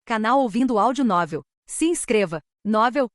Canal Ouvindo Áudio Novel. Se inscreva. Novel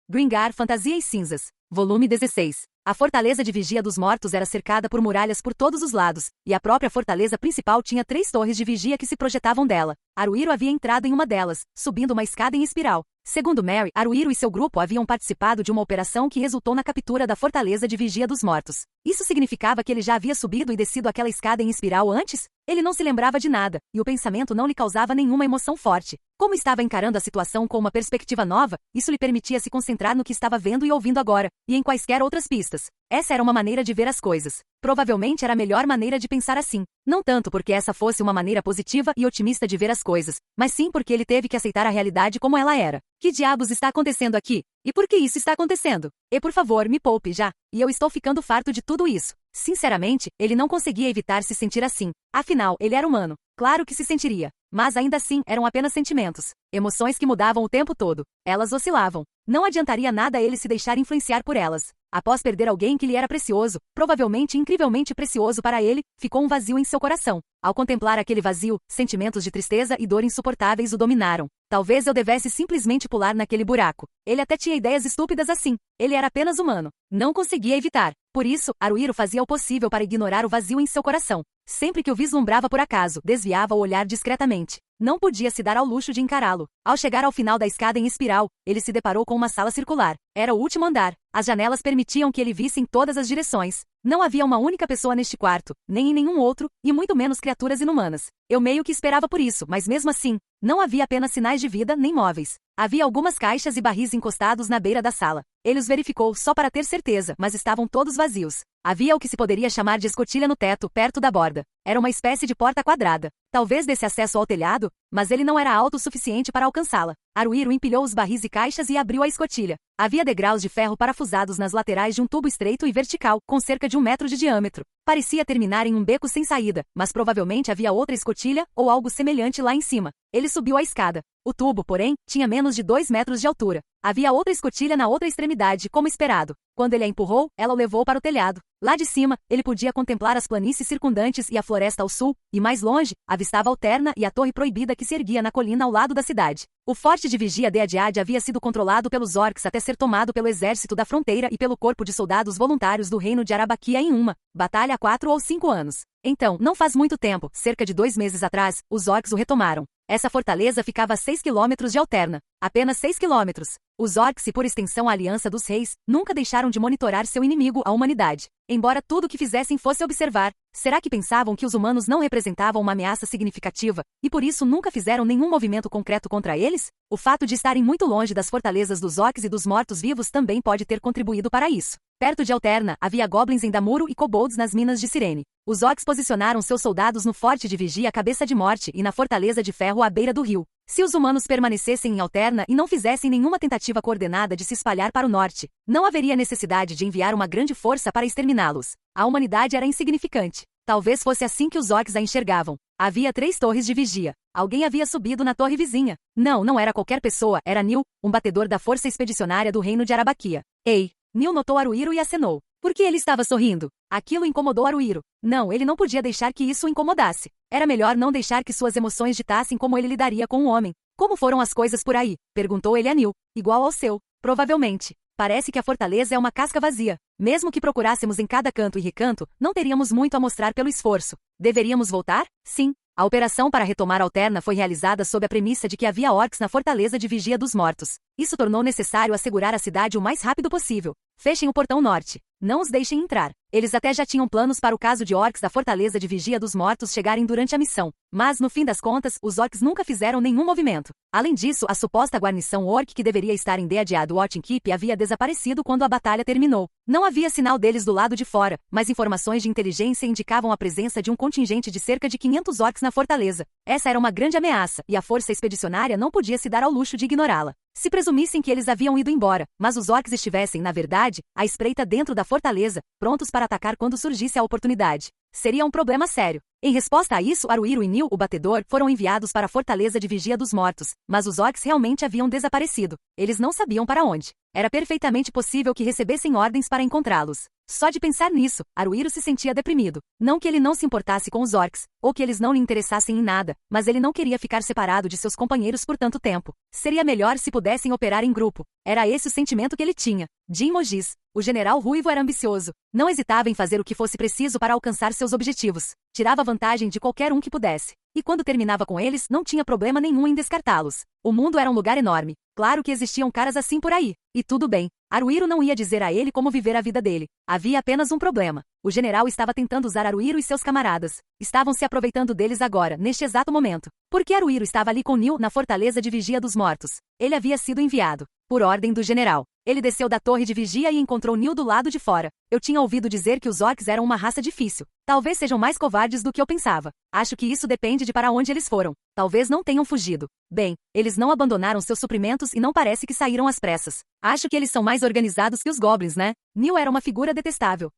Gringar Fantasia e Cinzas. Volume 16. A fortaleza de Vigia dos Mortos era cercada por muralhas por todos os lados, e a própria fortaleza principal tinha 3 torres de vigia que se projetavam dela. Aruiro havia entrado em uma delas, subindo uma escada em espiral. Segundo Mary, Aruiro e seu grupo haviam participado de uma operação que resultou na captura da fortaleza de Vigia dos Mortos. Isso significava que ele já havia subido e descido aquela escada em espiral antes? Ele não se lembrava de nada, e o pensamento não lhe causava nenhuma emoção forte. Como estava encarando a situação com uma perspectiva nova, isso lhe permitia se concentrar no que estava vendo e ouvindo agora, e em quaisquer outras pistas. Essa era uma maneira de ver as coisas. Provavelmente era a melhor maneira de pensar assim. Não tanto porque essa fosse uma maneira positiva e otimista de ver as coisas, mas sim porque ele teve que aceitar a realidade como ela era. Que diabos está acontecendo aqui? E por que isso está acontecendo? E por favor, me poupe já. E eu estou ficando farto de tudo isso. Sinceramente, ele não conseguia evitar se sentir assim. Afinal, ele era humano. Claro que se sentiria. Mas ainda assim, eram apenas sentimentos. Emoções que mudavam o tempo todo. Elas oscilavam. Não adiantaria nada a ele se deixar influenciar por elas. Após perder alguém que lhe era precioso, provavelmente incrivelmente precioso para ele, ficou um vazio em seu coração. Ao contemplar aquele vazio, sentimentos de tristeza e dor insuportáveis o dominaram. Talvez eu devesse simplesmente pular naquele buraco. Ele até tinha ideias estúpidas assim. Ele era apenas humano. Não conseguia evitar. Por isso, Aruiro fazia o possível para ignorar o vazio em seu coração. Sempre que o vislumbrava por acaso, desviava o olhar discretamente. Não podia se dar ao luxo de encará-lo. Ao chegar ao final da escada em espiral, ele se deparou com uma sala circular. Era o último andar. As janelas permitiam que ele visse em todas as direções. Não havia uma única pessoa neste quarto, nem em nenhum outro, e muito menos criaturas inumanas. Eu meio que esperava por isso, mas mesmo assim, não havia apenas sinais de vida nem móveis. Havia algumas caixas e barris encostados na beira da sala. Ele os verificou só para ter certeza, mas estavam todos vazios. Havia o que se poderia chamar de escotilha no teto, perto da borda. Era uma espécie de porta quadrada. Talvez desse acesso ao telhado, mas ele não era alto o suficiente para alcançá-la. Aruiro empilhou os barris e caixas e abriu a escotilha. Havia degraus de ferro parafusados nas laterais de um tubo estreito e vertical, com cerca de 1 metro de diâmetro. Parecia terminar em um beco sem saída, mas provavelmente havia outra escotilha ou algo semelhante lá em cima. Ele subiu a escada. O tubo, porém, tinha menos de 2 metros de altura. Havia outra escotilha na outra extremidade, como esperado. Quando ele a empurrou, ela o levou para o telhado. Lá de cima, ele podia contemplar as planícies circundantes e a floresta ao sul, e mais longe, avistava a Alterna e a torre proibida que se erguia na colina ao lado da cidade. O forte de Vigia de Adiad havia sido controlado pelos orcs até ser tomado pelo exército da fronteira e pelo corpo de soldados voluntários do reino de Arabaquia em uma batalha há 4 ou 5 anos. Então, não faz muito tempo, cerca de 2 meses atrás, os orcs o retomaram. Essa fortaleza ficava a 6 quilômetros de Alterna. Apenas 6 quilômetros. Os orcs e por extensão a Aliança dos Reis, nunca deixaram de monitorar seu inimigo, a humanidade. Embora tudo o que fizessem fosse observar, será que pensavam que os humanos não representavam uma ameaça significativa, e por isso nunca fizeram nenhum movimento concreto contra eles? O fato de estarem muito longe das fortalezas dos orcs e dos mortos-vivos também pode ter contribuído para isso. Perto de Alterna, havia goblins em Damuro e kobolds nas minas de Sirene. Os orcs posicionaram seus soldados no forte de Vigia Cabeça de Morte e na fortaleza de ferro à beira do rio. Se os humanos permanecessem em Alterna e não fizessem nenhuma tentativa coordenada de se espalhar para o norte, não haveria necessidade de enviar uma grande força para exterminá-los. A humanidade era insignificante. Talvez fosse assim que os orcs a enxergavam. Havia 3 torres de vigia. Alguém havia subido na torre vizinha. Não era qualquer pessoa, era Nil, um batedor da força expedicionária do reino de Arabaquia. Ei! Nil notou Aruiro e acenou. Por que ele estava sorrindo? Aquilo incomodou Aruiro. Não, ele não podia deixar que isso o incomodasse. Era melhor não deixar que suas emoções ditassem como ele lidaria com o homem. Como foram as coisas por aí? Perguntou ele a Nil. Igual ao seu. Provavelmente. Parece que a fortaleza é uma casca vazia. Mesmo que procurássemos em cada canto e recanto, não teríamos muito a mostrar pelo esforço. Deveríamos voltar? Sim. A operação para retomar Alterna foi realizada sob a premissa de que havia orcs na fortaleza de Vigia dos Mortos. Isso tornou necessário assegurar a cidade o mais rápido possível. Fechem o portão norte. Não os deixem entrar. Eles até já tinham planos para o caso de orcs da fortaleza de Vigia dos Mortos chegarem durante a missão. Mas, no fim das contas, os orcs nunca fizeram nenhum movimento. Além disso, a suposta guarnição orc que deveria estar em Deadiad Watching Keep havia desaparecido quando a batalha terminou. Não havia sinal deles do lado de fora, mas informações de inteligência indicavam a presença de um contingente de cerca de 500 orcs na fortaleza. Essa era uma grande ameaça, e a força expedicionária não podia se dar ao luxo de ignorá-la. Se presumissem que eles haviam ido embora, mas os orcs estivessem, na verdade, à espreita dentro da fortaleza, prontos para atacar quando surgisse a oportunidade, seria um problema sério. Em resposta a isso, Aruiro e Nil, o batedor, foram enviados para a fortaleza de Vigia dos Mortos, mas os orcs realmente haviam desaparecido. Eles não sabiam para onde. Era perfeitamente possível que recebessem ordens para encontrá-los. Só de pensar nisso, Haruhiro se sentia deprimido. Não que ele não se importasse com os orcs, ou que eles não lhe interessassem em nada, mas ele não queria ficar separado de seus companheiros por tanto tempo. Seria melhor se pudessem operar em grupo. Era esse o sentimento que ele tinha. De emojis. O general Ruivo era ambicioso. Não hesitava em fazer o que fosse preciso para alcançar seus objetivos. Tirava vantagem de qualquer um que pudesse. E quando terminava com eles, não tinha problema nenhum em descartá-los. O mundo era um lugar enorme. Claro que existiam caras assim por aí. E tudo bem. Haruhiro não ia dizer a ele como viver a vida dele. Havia apenas um problema. O general estava tentando usar Haruhiro e seus camaradas. Estavam se aproveitando deles agora, neste exato momento. Porque Haruhiro estava ali com Neil na fortaleza de vigia dos mortos. Ele havia sido enviado. Por ordem do general. Ele desceu da torre de vigia e encontrou Neil do lado de fora. Eu tinha ouvido dizer que os orcs eram uma raça difícil. Talvez sejam mais covardes do que eu pensava. Acho que isso depende de para onde eles foram. Talvez não tenham fugido. Bem, eles não abandonaram seus suprimentos e não parece que saíram às pressas. Acho que eles são mais organizados que os goblins, né? Neil era uma figura detestável.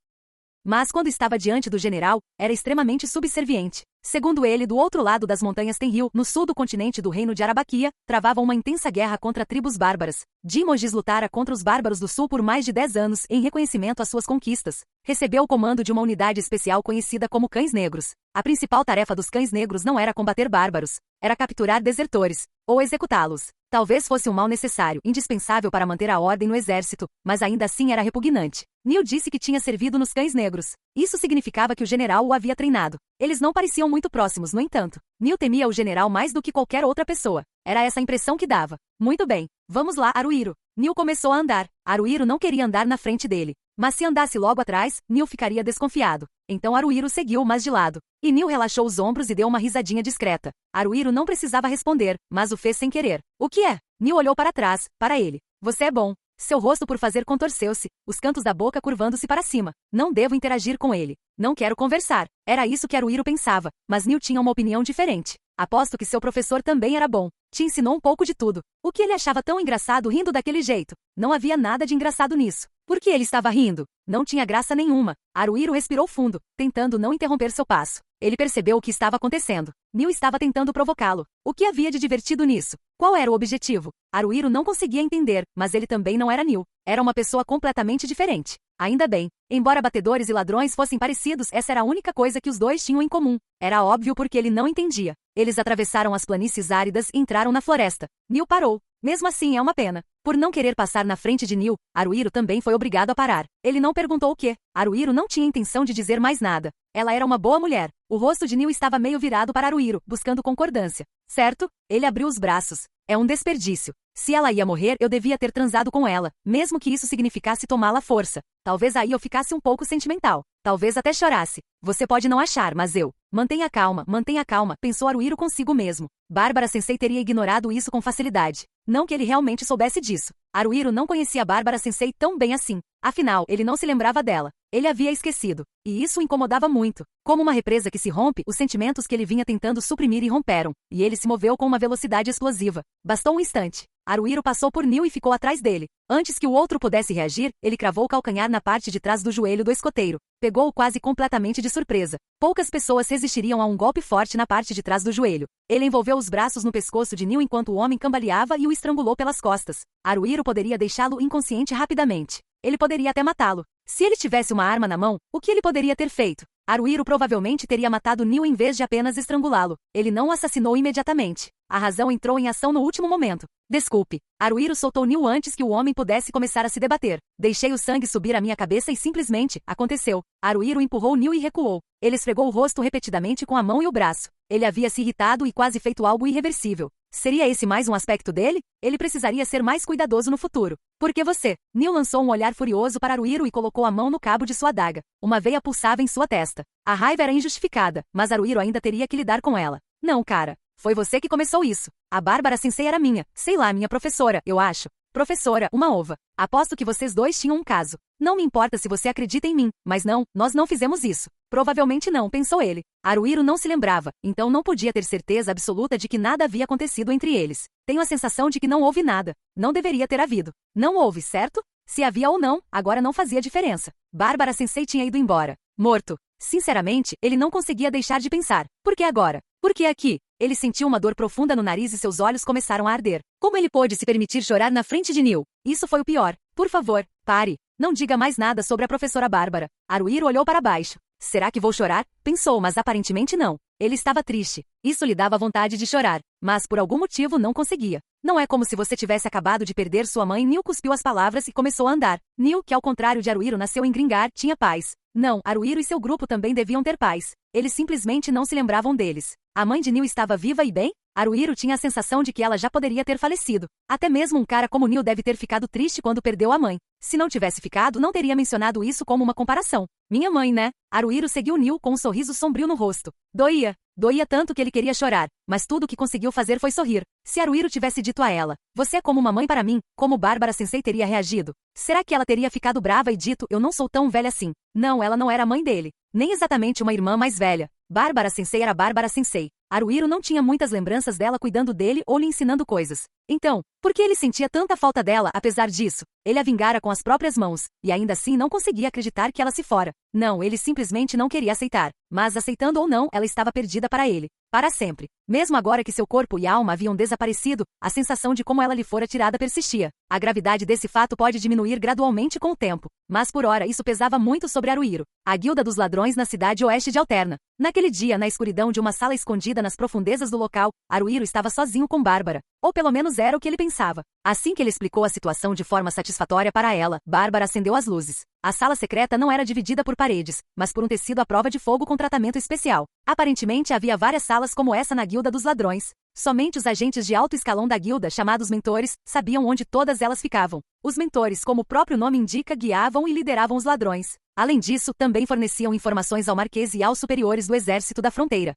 Mas quando estava diante do general, era extremamente subserviente. Segundo ele, do outro lado das montanhas Tenryu, no sul do continente do reino de Arabaquia, travava uma intensa guerra contra tribos bárbaras. Jimojis lutara contra os bárbaros do sul por mais de 10 anos em reconhecimento às suas conquistas. Recebeu o comando de uma unidade especial conhecida como Cães Negros. A principal tarefa dos Cães Negros não era combater bárbaros, era capturar desertores, ou executá-los. Talvez fosse um mal necessário, indispensável para manter a ordem no exército, mas ainda assim era repugnante. Neil disse que tinha servido nos Cães Negros. Isso significava que o general o havia treinado. Eles não pareciam muito próximos, no entanto. Neil temia o general mais do que qualquer outra pessoa. Era essa a impressão que dava. Muito bem. Vamos lá, Haruhiro. Neil começou a andar. Haruhiro não queria andar na frente dele. Mas se andasse logo atrás, Neil ficaria desconfiado. Então Haruhiro seguiu mais de lado. E Neil relaxou os ombros e deu uma risadinha discreta. Haruhiro não precisava responder, mas o fez sem querer. O que é? Neil olhou para trás, para ele. Você é bom. Seu rosto por fazer contorceu-se, os cantos da boca curvando-se para cima. Não devo interagir com ele. Não quero conversar. Era isso que Haruhiro pensava, mas Neil tinha uma opinião diferente. Aposto que seu professor também era bom. Te ensinou um pouco de tudo. O que ele achava tão engraçado rindo daquele jeito? Não havia nada de engraçado nisso. Por que ele estava rindo? Não tinha graça nenhuma. Haruhiro respirou fundo, tentando não interromper seu passo. Ele percebeu o que estava acontecendo. Neil estava tentando provocá-lo. O que havia de divertido nisso? Qual era o objetivo? Haruhiro não conseguia entender, mas ele também não era Neil. Era uma pessoa completamente diferente. Ainda bem. Embora batedores e ladrões fossem parecidos, essa era a única coisa que os dois tinham em comum. Era óbvio porque ele não entendia. Eles atravessaram as planícies áridas e entraram na floresta. Neil parou. Mesmo assim é uma pena. Por não querer passar na frente de Neil, Haruhiro também foi obrigado a parar. Ele não perguntou o quê. Haruhiro não tinha intenção de dizer mais nada. Ela era uma boa mulher. O rosto de Neil estava meio virado para Haruhiro, buscando concordância. Certo? Ele abriu os braços. É um desperdício. Se ela ia morrer, eu devia ter transado com ela, mesmo que isso significasse tomá-la à força. Talvez aí eu ficasse um pouco sentimental. Talvez até chorasse. Você pode não achar, mas eu... Mantenha calma, pensou Haruhiro consigo mesmo. Bárbara Sensei teria ignorado isso com facilidade. Não que ele realmente soubesse disso. Haruhiro não conhecia Bárbara Sensei tão bem assim. Afinal, ele não se lembrava dela. Ele havia esquecido. E isso o incomodava muito. Como uma represa que se rompe, os sentimentos que ele vinha tentando suprimir irromperam. E ele se moveu com uma velocidade explosiva. Bastou um instante. Haruhiro passou por Neil e ficou atrás dele. Antes que o outro pudesse reagir, ele cravou o calcanhar na parte de trás do joelho do escoteiro. Pegou-o quase completamente de surpresa. Poucas pessoas resistiriam a um golpe forte na parte de trás do joelho. Ele envolveu os braços no pescoço de Neil enquanto o homem cambaleava e o estrangulou pelas costas. Haruhiro poderia deixá-lo inconsciente rapidamente. Ele poderia até matá-lo. Se ele tivesse uma arma na mão, o que ele poderia ter feito? Haruhiro provavelmente teria matado Neil em vez de apenas estrangulá-lo. Ele não o assassinou imediatamente. A razão entrou em ação no último momento. Desculpe. Haruhiro soltou Neil antes que o homem pudesse começar a se debater. Deixei o sangue subir à minha cabeça e simplesmente, aconteceu. Haruhiro empurrou Neil e recuou. Ele esfregou o rosto repetidamente com a mão e o braço. Ele havia se irritado e quase feito algo irreversível. Seria esse mais um aspecto dele? Ele precisaria ser mais cuidadoso no futuro. Por que você? Neil lançou um olhar furioso para Haruhiro e colocou a mão no cabo de sua adaga. Uma veia pulsava em sua testa. A raiva era injustificada, mas Haruhiro ainda teria que lidar com ela. Não, cara. Foi você que começou isso. A Bárbara Sensei era minha, sei lá, minha professora, eu acho. Professora, uma ova. Aposto que vocês dois tinham um caso. Não me importa se você acredita em mim, mas não, nós não fizemos isso. Provavelmente não, pensou ele. Haruhiro não se lembrava, então não podia ter certeza absoluta de que nada havia acontecido entre eles. Tenho a sensação de que não houve nada. Não deveria ter havido. Não houve, certo? Se havia ou não, agora não fazia diferença. Bárbara Sensei tinha ido embora. Morto. Sinceramente, ele não conseguia deixar de pensar. Por que agora? Por que aqui? Ele sentiu uma dor profunda no nariz e seus olhos começaram a arder. Como ele pôde se permitir chorar na frente de Neil? Isso foi o pior. Por favor, pare. Não diga mais nada sobre a professora Bárbara. Haruhiro olhou para baixo. Será que vou chorar? Pensou, mas aparentemente não. Ele estava triste. Isso lhe dava vontade de chorar, mas por algum motivo não conseguia. Não é como se você tivesse acabado de perder sua mãe. Neil cuspiu as palavras e começou a andar. Neil, que ao contrário de Haruhiro nasceu em Gringar, tinha pais. Não, Haruhiro e seu grupo também deviam ter pais. Eles simplesmente não se lembravam deles. A mãe de Neil estava viva e bem? Haruhiro tinha a sensação de que ela já poderia ter falecido. Até mesmo um cara como Neil deve ter ficado triste quando perdeu a mãe. Se não tivesse ficado, não teria mencionado isso como uma comparação. Minha mãe, né? Haruhiro seguiu Neil com um sorriso sombrio no rosto. Doía tanto que ele queria chorar, mas tudo o que conseguiu fazer foi sorrir. Se Haruhiro tivesse dito a ela, você é como uma mãe para mim, como Bárbara Sensei teria reagido? Será que ela teria ficado brava e dito, eu não sou tão velha assim? Não, ela não era mãe dele. Nem exatamente uma irmã mais velha. Bárbara Sensei era Bárbara Sensei. Haruhiro não tinha muitas lembranças dela cuidando dele ou lhe ensinando coisas. Então, por que ele sentia tanta falta dela apesar disso? Ele a vingara com as próprias mãos, e ainda assim não conseguia acreditar que ela se fora. Não, ele simplesmente não queria aceitar. Mas aceitando ou não, ela estava perdida para ele. Para sempre. Mesmo agora que seu corpo e alma haviam desaparecido, a sensação de como ela lhe fora tirada persistia. A gravidade desse fato pode diminuir gradualmente com o tempo. Mas por hora isso pesava muito sobre Haruhiro. A guilda dos ladrões na cidade oeste de Alterna. Naquele dia, na escuridão de uma sala escondida nas profundezas do local, Haruhiro estava sozinho com Bárbara. Ou pelo menos era o que ele pensava. Assim que ele explicou a situação de forma satisfatória para ela, Bárbara acendeu as luzes. A sala secreta não era dividida por paredes, mas por um tecido à prova de fogo com tratamento especial. Aparentemente havia várias salas como essa na guilda dos ladrões. Somente os agentes de alto escalão da guilda, chamados mentores, sabiam onde todas elas ficavam. Os mentores, como o próprio nome indica, guiavam e lideravam os ladrões. Além disso, também forneciam informações ao Marquês e aos superiores do exército da fronteira.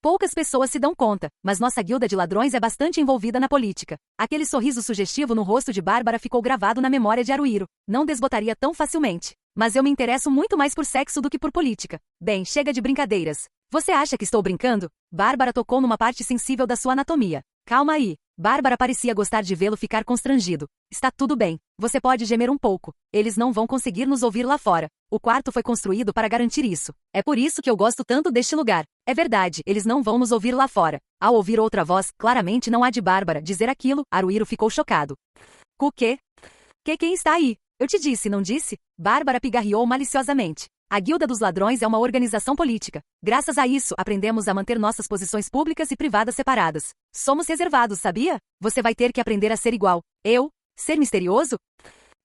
Poucas pessoas se dão conta, mas nossa guilda de ladrões é bastante envolvida na política. Aquele sorriso sugestivo no rosto de Bárbara ficou gravado na memória de Haruhiro. Não desbotaria tão facilmente. Mas eu me interesso muito mais por sexo do que por política. Bem, chega de brincadeiras. Você acha que estou brincando? Bárbara tocou numa parte sensível da sua anatomia. Calma aí. Bárbara parecia gostar de vê-lo ficar constrangido. Está tudo bem. Você pode gemer um pouco. Eles não vão conseguir nos ouvir lá fora. O quarto foi construído para garantir isso. É por isso que eu gosto tanto deste lugar. É verdade, eles não vão nos ouvir lá fora. Ao ouvir outra voz, claramente não a de Bárbara, dizer aquilo, Haruhiro ficou chocado. O quê? Quem está aí? Eu te disse, não disse? Bárbara pigarreou maliciosamente. A Guilda dos Ladrões é uma organização política. Graças a isso, aprendemos a manter nossas posições públicas e privadas separadas. Somos reservados, sabia? Você vai ter que aprender a ser igual. Eu? Ser misterioso?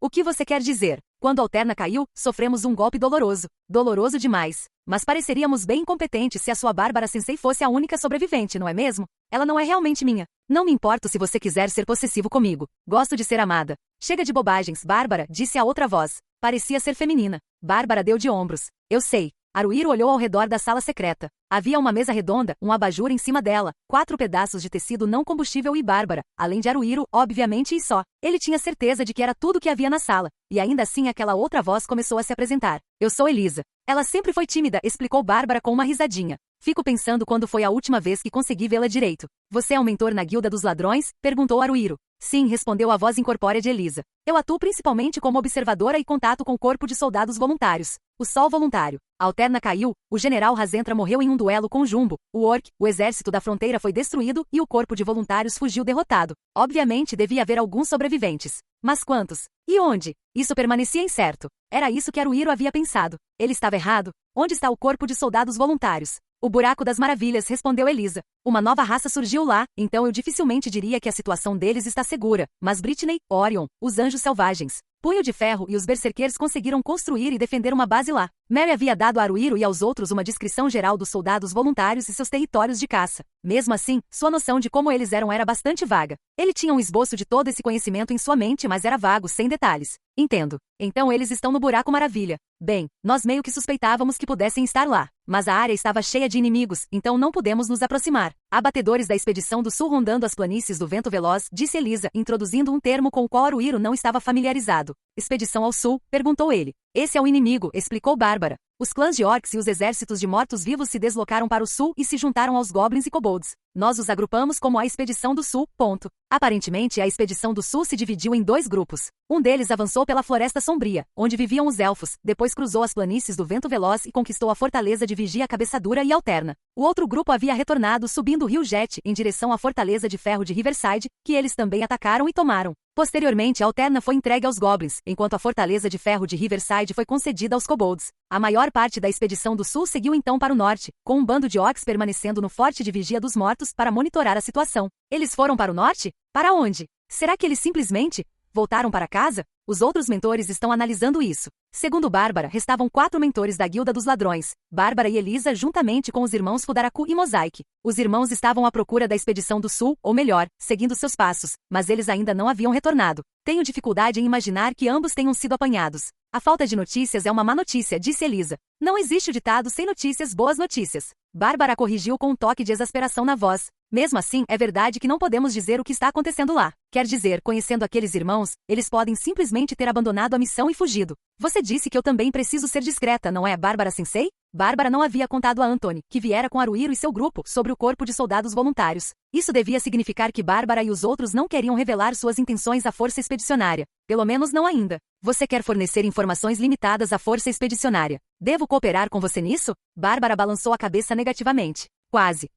O que você quer dizer? Quando Alterna caiu, sofremos um golpe doloroso. Doloroso demais. Mas pareceríamos bem incompetentes se a sua Bárbara Sensei fosse a única sobrevivente, não é mesmo? Ela não é realmente minha. Não me importo se você quiser ser possessivo comigo. Gosto de ser amada. Chega de bobagens, Bárbara, disse a outra voz. Parecia ser feminina. Bárbara deu de ombros. Eu sei. Haruhiro olhou ao redor da sala secreta. Havia uma mesa redonda, um abajur em cima dela, 4 pedaços de tecido não combustível e Bárbara, além de Haruhiro, obviamente e só. Ele tinha certeza de que era tudo o que havia na sala. E ainda assim aquela outra voz começou a se apresentar. Eu sou Elisa. Ela sempre foi tímida, explicou Bárbara com uma risadinha. Fico pensando quando foi a última vez que consegui vê-la direito. Você é um mentor na Guilda dos Ladrões? Perguntou Haruhiro. Sim, respondeu a voz incorpórea de Elisa. Eu atuo principalmente como observadora e contato com o corpo de soldados voluntários. O Sol Voluntário. Alterna caiu, o general Razentra morreu em um duelo com Jumbo, o Orc, o exército da fronteira foi destruído e o corpo de voluntários fugiu derrotado. Obviamente devia haver alguns sobreviventes. Mas quantos? E onde? Isso permanecia incerto. Era isso que Haruhiro havia pensado. Ele estava errado. Onde está o corpo de soldados voluntários? O Buraco das Maravilhas, respondeu Elisa. Uma nova raça surgiu lá, então eu dificilmente diria que a situação deles está segura. Mas Brittany, Orion, os Anjos Selvagens, Punho de Ferro e os Berserkers conseguiram construir e defender uma base lá. Mary havia dado a Haruhiro e aos outros uma descrição geral dos soldados voluntários e seus territórios de caça. Mesmo assim, sua noção de como eles eram era bastante vaga. Ele tinha um esboço de todo esse conhecimento em sua mente, mas era vago, sem detalhes. Entendo. Então eles estão no Buraco Maravilha. Bem, nós meio que suspeitávamos que pudessem estar lá. Mas a área estava cheia de inimigos, então não pudemos nos aproximar. Abatedores da Expedição do Sul rondando as planícies do Vento Veloz, disse Elisa, introduzindo um termo com o qual Haruhiro não estava familiarizado. Expedição ao Sul? Perguntou ele. Esse é o inimigo, explicou Bárbara. Os clãs de orcs e os exércitos de mortos-vivos se deslocaram para o sul e se juntaram aos goblins e kobolds. Nós os agrupamos como a Expedição do Sul, ponto. Aparentemente, a Expedição do Sul se dividiu em 2 grupos. Um deles avançou pela Floresta Sombria, onde viviam os elfos, depois cruzou as planícies do Vento Veloz e conquistou a fortaleza de Vigia Cabeçadura e Alterna. O outro grupo havia retornado subindo o rio Jet em direção à Fortaleza de Ferro de Riverside, que eles também atacaram e tomaram. Posteriormente, Alterna foi entregue aos Goblins, enquanto a Fortaleza de Ferro de Riverside foi concedida aos Kobolds. A maior parte da expedição do Sul seguiu então para o norte, com um bando de orcs permanecendo no Forte de Vigia dos Mortos para monitorar a situação. Eles foram para o norte? Para onde? Será que eles simplesmente voltaram para casa? Os outros mentores estão analisando isso. Segundo Bárbara, restavam 4 mentores da Guilda dos Ladrões, Bárbara e Elisa juntamente com os irmãos Fudaraku e Mosaic. Os irmãos estavam à procura da expedição do Sul, ou melhor, seguindo seus passos, mas eles ainda não haviam retornado. Tenho dificuldade em imaginar que ambos tenham sido apanhados. A falta de notícias é uma má notícia, disse Elisa. Não existe o ditado sem notícias, boas notícias. Bárbara corrigiu com um toque de exasperação na voz. Mesmo assim, é verdade que não podemos dizer o que está acontecendo lá. Quer dizer, conhecendo aqueles irmãos, eles podem simplesmente ter abandonado a missão e fugido. Você disse que eu também preciso ser discreta, não é, Bárbara Sensei? Bárbara não havia contado a Anthony, que viera com Haruhiro e seu grupo, sobre o corpo de soldados voluntários. Isso devia significar que Bárbara e os outros não queriam revelar suas intenções à Força Expedicionária. Pelo menos não ainda. Você quer fornecer informações limitadas à Força Expedicionária. Devo cooperar com você nisso? Bárbara balançou a cabeça negativamente. Quase.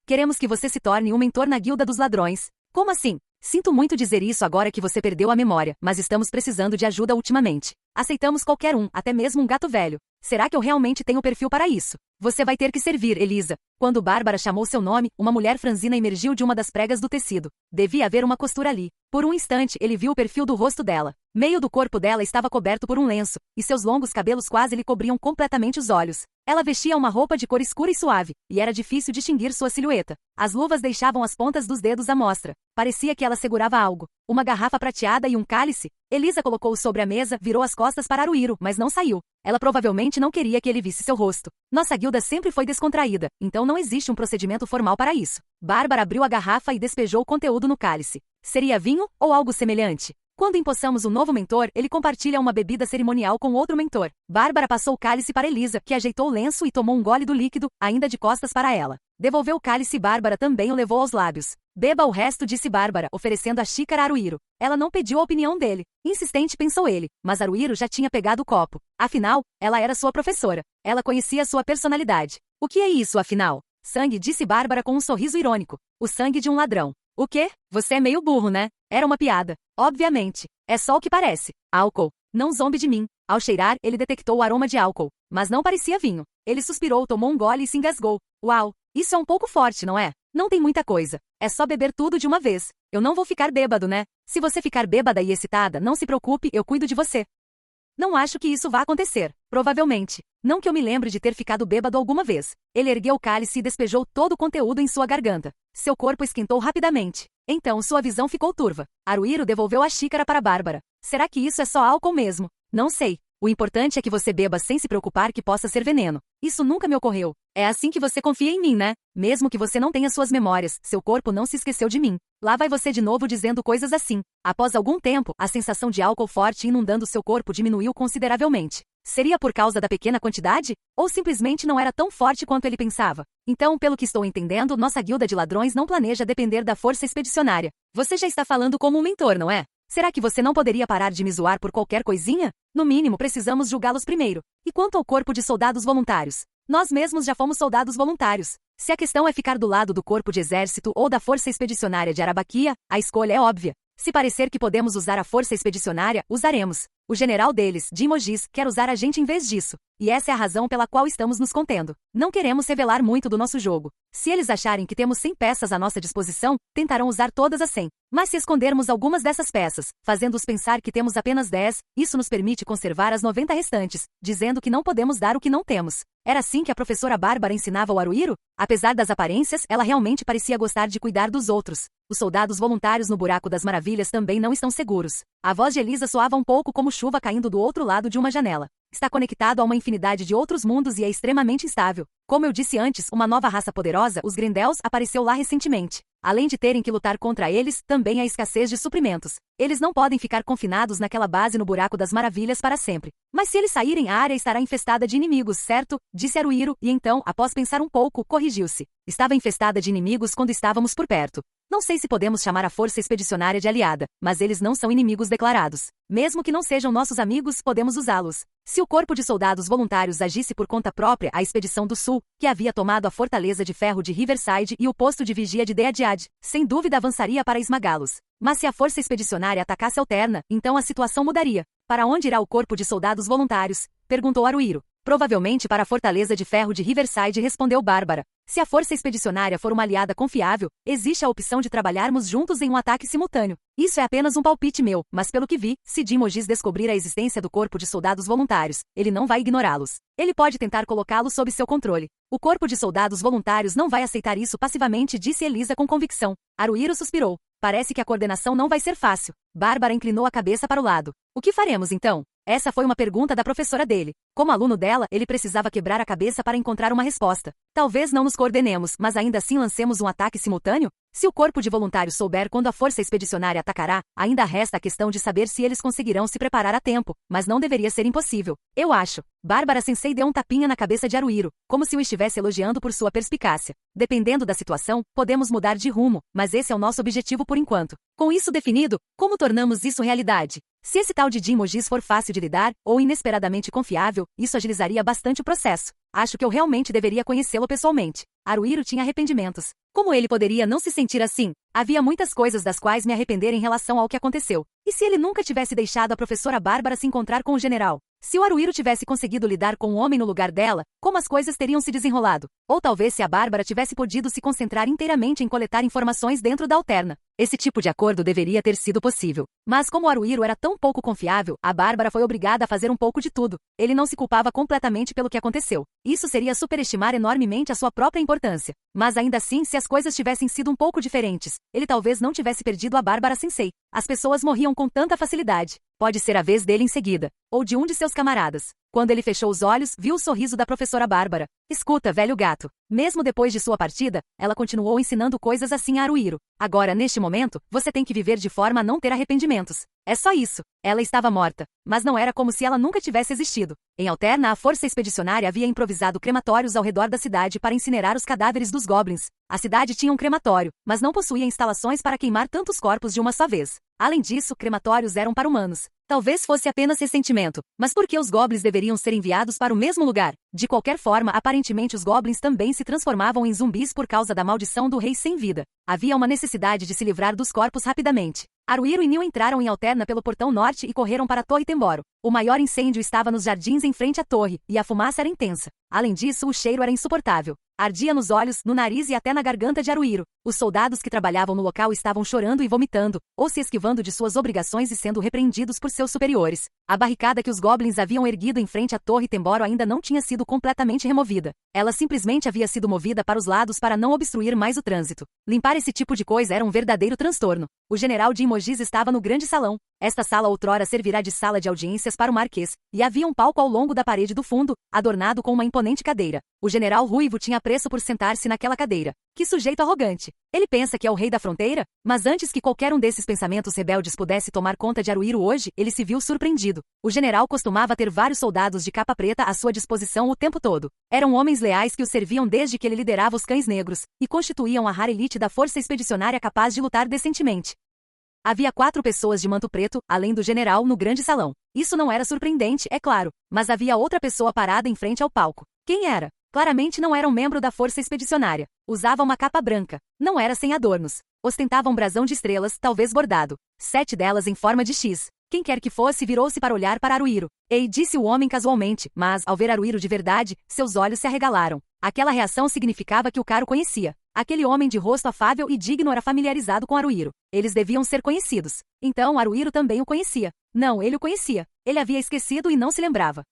Queremos que você se torne um mentor na Guilda dos Ladrões. Como assim? Sinto muito dizer isso agora que você perdeu a memória, mas estamos precisando de ajuda ultimamente. Aceitamos qualquer um, até mesmo um gato velho. Será que eu realmente tenho perfil para isso? Você vai ter que servir, Elisa. Quando Bárbara chamou seu nome, uma mulher franzina emergiu de uma das pregas do tecido. Devia haver uma costura ali. Por um instante, ele viu o perfil do rosto dela. Meio do corpo dela estava coberto por um lenço, e seus longos cabelos quase lhe cobriam completamente os olhos. Ela vestia uma roupa de cor escura e suave, e era difícil distinguir sua silhueta. As luvas deixavam as pontas dos dedos à mostra. Parecia que ela segurava algo. Uma garrafa prateada e um cálice. Elisa colocou-o sobre a mesa, virou as costas para Haruhiro, mas não saiu. Ela provavelmente não queria que ele visse seu rosto. Nossa guilda sempre foi descontraída, então não existe um procedimento formal para isso. Bárbara abriu a garrafa e despejou o conteúdo no cálice. Seria vinho ou algo semelhante? Quando empossamos um novo mentor, ele compartilha uma bebida cerimonial com outro mentor. Bárbara passou o cálice para Elisa, que ajeitou o lenço e tomou um gole do líquido, ainda de costas para ela. Devolveu o cálice e Bárbara também o levou aos lábios. Beba o resto, disse Bárbara, oferecendo a xícara a Haruhiro. Ela não pediu a opinião dele. Insistente, pensou ele, mas Haruhiro já tinha pegado o copo. Afinal, ela era sua professora. Ela conhecia sua personalidade. O que é isso, afinal? Sangue, disse Bárbara com um sorriso irônico. O sangue de um ladrão. O quê? Você é meio burro, né? Era uma piada. Obviamente. É só o que parece. Álcool. Não zombe de mim. Ao cheirar, ele detectou o aroma de álcool. Mas não parecia vinho. Ele suspirou, tomou um gole e se engasgou. Uau! Isso é um pouco forte, não é? Não tem muita coisa. É só beber tudo de uma vez. Eu não vou ficar bêbado, né? Se você ficar bêbada e excitada, não se preocupe, eu cuido de você. Não acho que isso vá acontecer. Provavelmente. Não que eu me lembre de ter ficado bêbado alguma vez. Ele ergueu o cálice e despejou todo o conteúdo em sua garganta. Seu corpo esquentou rapidamente. Então sua visão ficou turva. Haruhiro devolveu a xícara para Bárbara. Será que isso é só álcool mesmo? Não sei. O importante é que você beba sem se preocupar que possa ser veneno. Isso nunca me ocorreu. É assim que você confia em mim, né? Mesmo que você não tenha suas memórias, seu corpo não se esqueceu de mim. Lá vai você de novo dizendo coisas assim. Após algum tempo, a sensação de álcool forte inundando seu corpo diminuiu consideravelmente. Seria por causa da pequena quantidade? Ou simplesmente não era tão forte quanto ele pensava? Então, pelo que estou entendendo, nossa guilda de ladrões não planeja depender da força expedicionária. Você já está falando como um mentor, não é? Será que você não poderia parar de me zoar por qualquer coisinha? No mínimo, precisamos julgá-los primeiro. E quanto ao corpo de soldados voluntários? Nós mesmos já fomos soldados voluntários. Se a questão é ficar do lado do corpo de exército ou da força expedicionária de Arabaquia, a escolha é óbvia. Se parecer que podemos usar a força expedicionária, usaremos. O general deles, Jim Mogis, quer usar a gente em vez disso. E essa é a razão pela qual estamos nos contendo. Não queremos revelar muito do nosso jogo. Se eles acharem que temos 100 peças à nossa disposição, tentarão usar todas as 100. Mas se escondermos algumas dessas peças, fazendo-os pensar que temos apenas 10, isso nos permite conservar as 90 restantes, dizendo que não podemos dar o que não temos. Era assim que a professora Bárbara ensinava o Haruhiro? Apesar das aparências, ela realmente parecia gostar de cuidar dos outros. Os soldados voluntários no Buraco das Maravilhas também não estão seguros. A voz de Elisa soava um pouco como chuva caindo do outro lado de uma janela. Está conectado a uma infinidade de outros mundos e é extremamente instável. Como eu disse antes, uma nova raça poderosa, os Grendels, apareceu lá recentemente. Além de terem que lutar contra eles, também há escassez de suprimentos. Eles não podem ficar confinados naquela base no Buraco das Maravilhas para sempre. Mas se eles saírem, a área estará infestada de inimigos, certo? Disse Haruhiro, e então, após pensar um pouco, corrigiu-se. Estava infestada de inimigos quando estávamos por perto. Não sei se podemos chamar a força expedicionária de aliada, mas eles não são inimigos declarados. Mesmo que não sejam nossos amigos, podemos usá-los. Se o corpo de soldados voluntários agisse por conta própria, a Expedição do Sul, que havia tomado a fortaleza de ferro de Riverside e o posto de vigia de Deadiad, sem dúvida avançaria para esmagá-los. Mas se a força expedicionária atacasse Alterna, então a situação mudaria. Para onde irá o corpo de soldados voluntários? Perguntou Haruhiro. Provavelmente para a fortaleza de ferro de Riverside, respondeu Bárbara. Se a força expedicionária for uma aliada confiável, existe a opção de trabalharmos juntos em um ataque simultâneo. Isso é apenas um palpite meu, mas pelo que vi, se Jim Mogis descobrir a existência do corpo de soldados voluntários, ele não vai ignorá-los. Ele pode tentar colocá-los sob seu controle. O corpo de soldados voluntários não vai aceitar isso passivamente, disse Elisa com convicção. Haruhiro suspirou. Parece que a coordenação não vai ser fácil. Bárbara inclinou a cabeça para o lado. O que faremos então? Essa foi uma pergunta da professora dele. Como aluno dela, ele precisava quebrar a cabeça para encontrar uma resposta. Talvez não nos coordenemos, mas ainda assim lancemos um ataque simultâneo? Se o corpo de voluntários souber quando a força expedicionária atacará, ainda resta a questão de saber se eles conseguirão se preparar a tempo, mas não deveria ser impossível. Eu acho. Bárbara Sensei deu um tapinha na cabeça de Haruhiro, como se o estivesse elogiando por sua perspicácia. Dependendo da situação, podemos mudar de rumo, mas esse é o nosso objetivo por enquanto. Com isso definido, como tornamos isso realidade? Se esse tal de Jim Mogis for fácil de lidar, ou inesperadamente confiável, isso agilizaria bastante o processo. Acho que eu realmente deveria conhecê-lo pessoalmente. Haruhiro tinha arrependimentos. Como ele poderia não se sentir assim? Havia muitas coisas das quais me arrepender em relação ao que aconteceu. E se ele nunca tivesse deixado a professora Bárbara se encontrar com o general? Se o Haruhiro tivesse conseguido lidar com um homem no lugar dela, como as coisas teriam se desenrolado? Ou talvez se a Bárbara tivesse podido se concentrar inteiramente em coletar informações dentro da Alterna. Esse tipo de acordo deveria ter sido possível. Mas como o Haruhiro era tão pouco confiável, a Bárbara foi obrigada a fazer um pouco de tudo. Ele não se culpava completamente pelo que aconteceu. Isso seria superestimar enormemente a sua própria importância. Mas ainda assim, se as coisas tivessem sido um pouco diferentes, ele talvez não tivesse perdido a Bárbara Sensei. As pessoas morriam com tanta facilidade. Pode ser a vez dele em seguida, ou de um de seus camaradas. Quando ele fechou os olhos, viu o sorriso da professora Bárbara. Escuta, velho gato. Mesmo depois de sua partida, ela continuou ensinando coisas assim a Haruhiro. Agora, neste momento, você tem que viver de forma a não ter arrependimentos. É só isso. Ela estava morta, mas não era como se ela nunca tivesse existido. Em Alterna, a força expedicionária havia improvisado crematórios ao redor da cidade para incinerar os cadáveres dos goblins. A cidade tinha um crematório, mas não possuía instalações para queimar tantos corpos de uma só vez. Além disso, crematórios eram para humanos. Talvez fosse apenas ressentimento, mas por que os goblins deveriam ser enviados para o mesmo lugar? De qualquer forma, aparentemente os goblins também se transformavam em zumbis por causa da maldição do rei sem vida. Havia uma necessidade de se livrar dos corpos rapidamente. Haruhiro e Nil entraram em Alterna pelo portão norte e correram para a Torre Temboro. O maior incêndio estava nos jardins em frente à torre, e a fumaça era intensa. Além disso, o cheiro era insuportável. Ardia nos olhos, no nariz e até na garganta de Haruhiro. Os soldados que trabalhavam no local estavam chorando e vomitando, ou se esquivando de suas obrigações e sendo repreendidos por seus superiores. A barricada que os goblins haviam erguido em frente à Torre Temboro ainda não tinha sido completamente removida. Ela simplesmente havia sido movida para os lados para não obstruir mais o trânsito. Limpar esse tipo de coisa era um verdadeiro transtorno. O general Jim Mogis estava no grande salão. Esta sala outrora servirá de sala de audiências para o marquês, e havia um palco ao longo da parede do fundo, adornado com uma imponente cadeira. O general Ruivo tinha preço por sentar-se naquela cadeira. Que sujeito arrogante! Ele pensa que é o rei da fronteira? Mas antes que qualquer um desses pensamentos rebeldes pudesse tomar conta de Haruhiro hoje, ele se viu surpreendido. O general costumava ter vários soldados de capa preta à sua disposição o tempo todo. Eram homens leais que o serviam desde que ele liderava os Cães Negros, e constituíam a rara elite da força expedicionária capaz de lutar decentemente. Havia 4 pessoas de manto preto, além do general, no grande salão. Isso não era surpreendente, é claro, mas havia outra pessoa parada em frente ao palco. Quem era? Claramente não era um membro da força expedicionária. Usava uma capa branca. Não era sem adornos. Ostentava um brasão de estrelas, talvez bordado. 7 delas em forma de X. Quem quer que fosse virou-se para olhar para Haruhiro. Ei, disse o homem casualmente, mas, ao ver Haruhiro de verdade, seus olhos se arregalaram. Aquela reação significava que o cara o conhecia. Aquele homem de rosto afável e digno era familiarizado com Haruhiro. Eles deviam ser conhecidos. Então Haruhiro também o conhecia. Não, ele o conhecia. Ele havia esquecido e não se lembrava.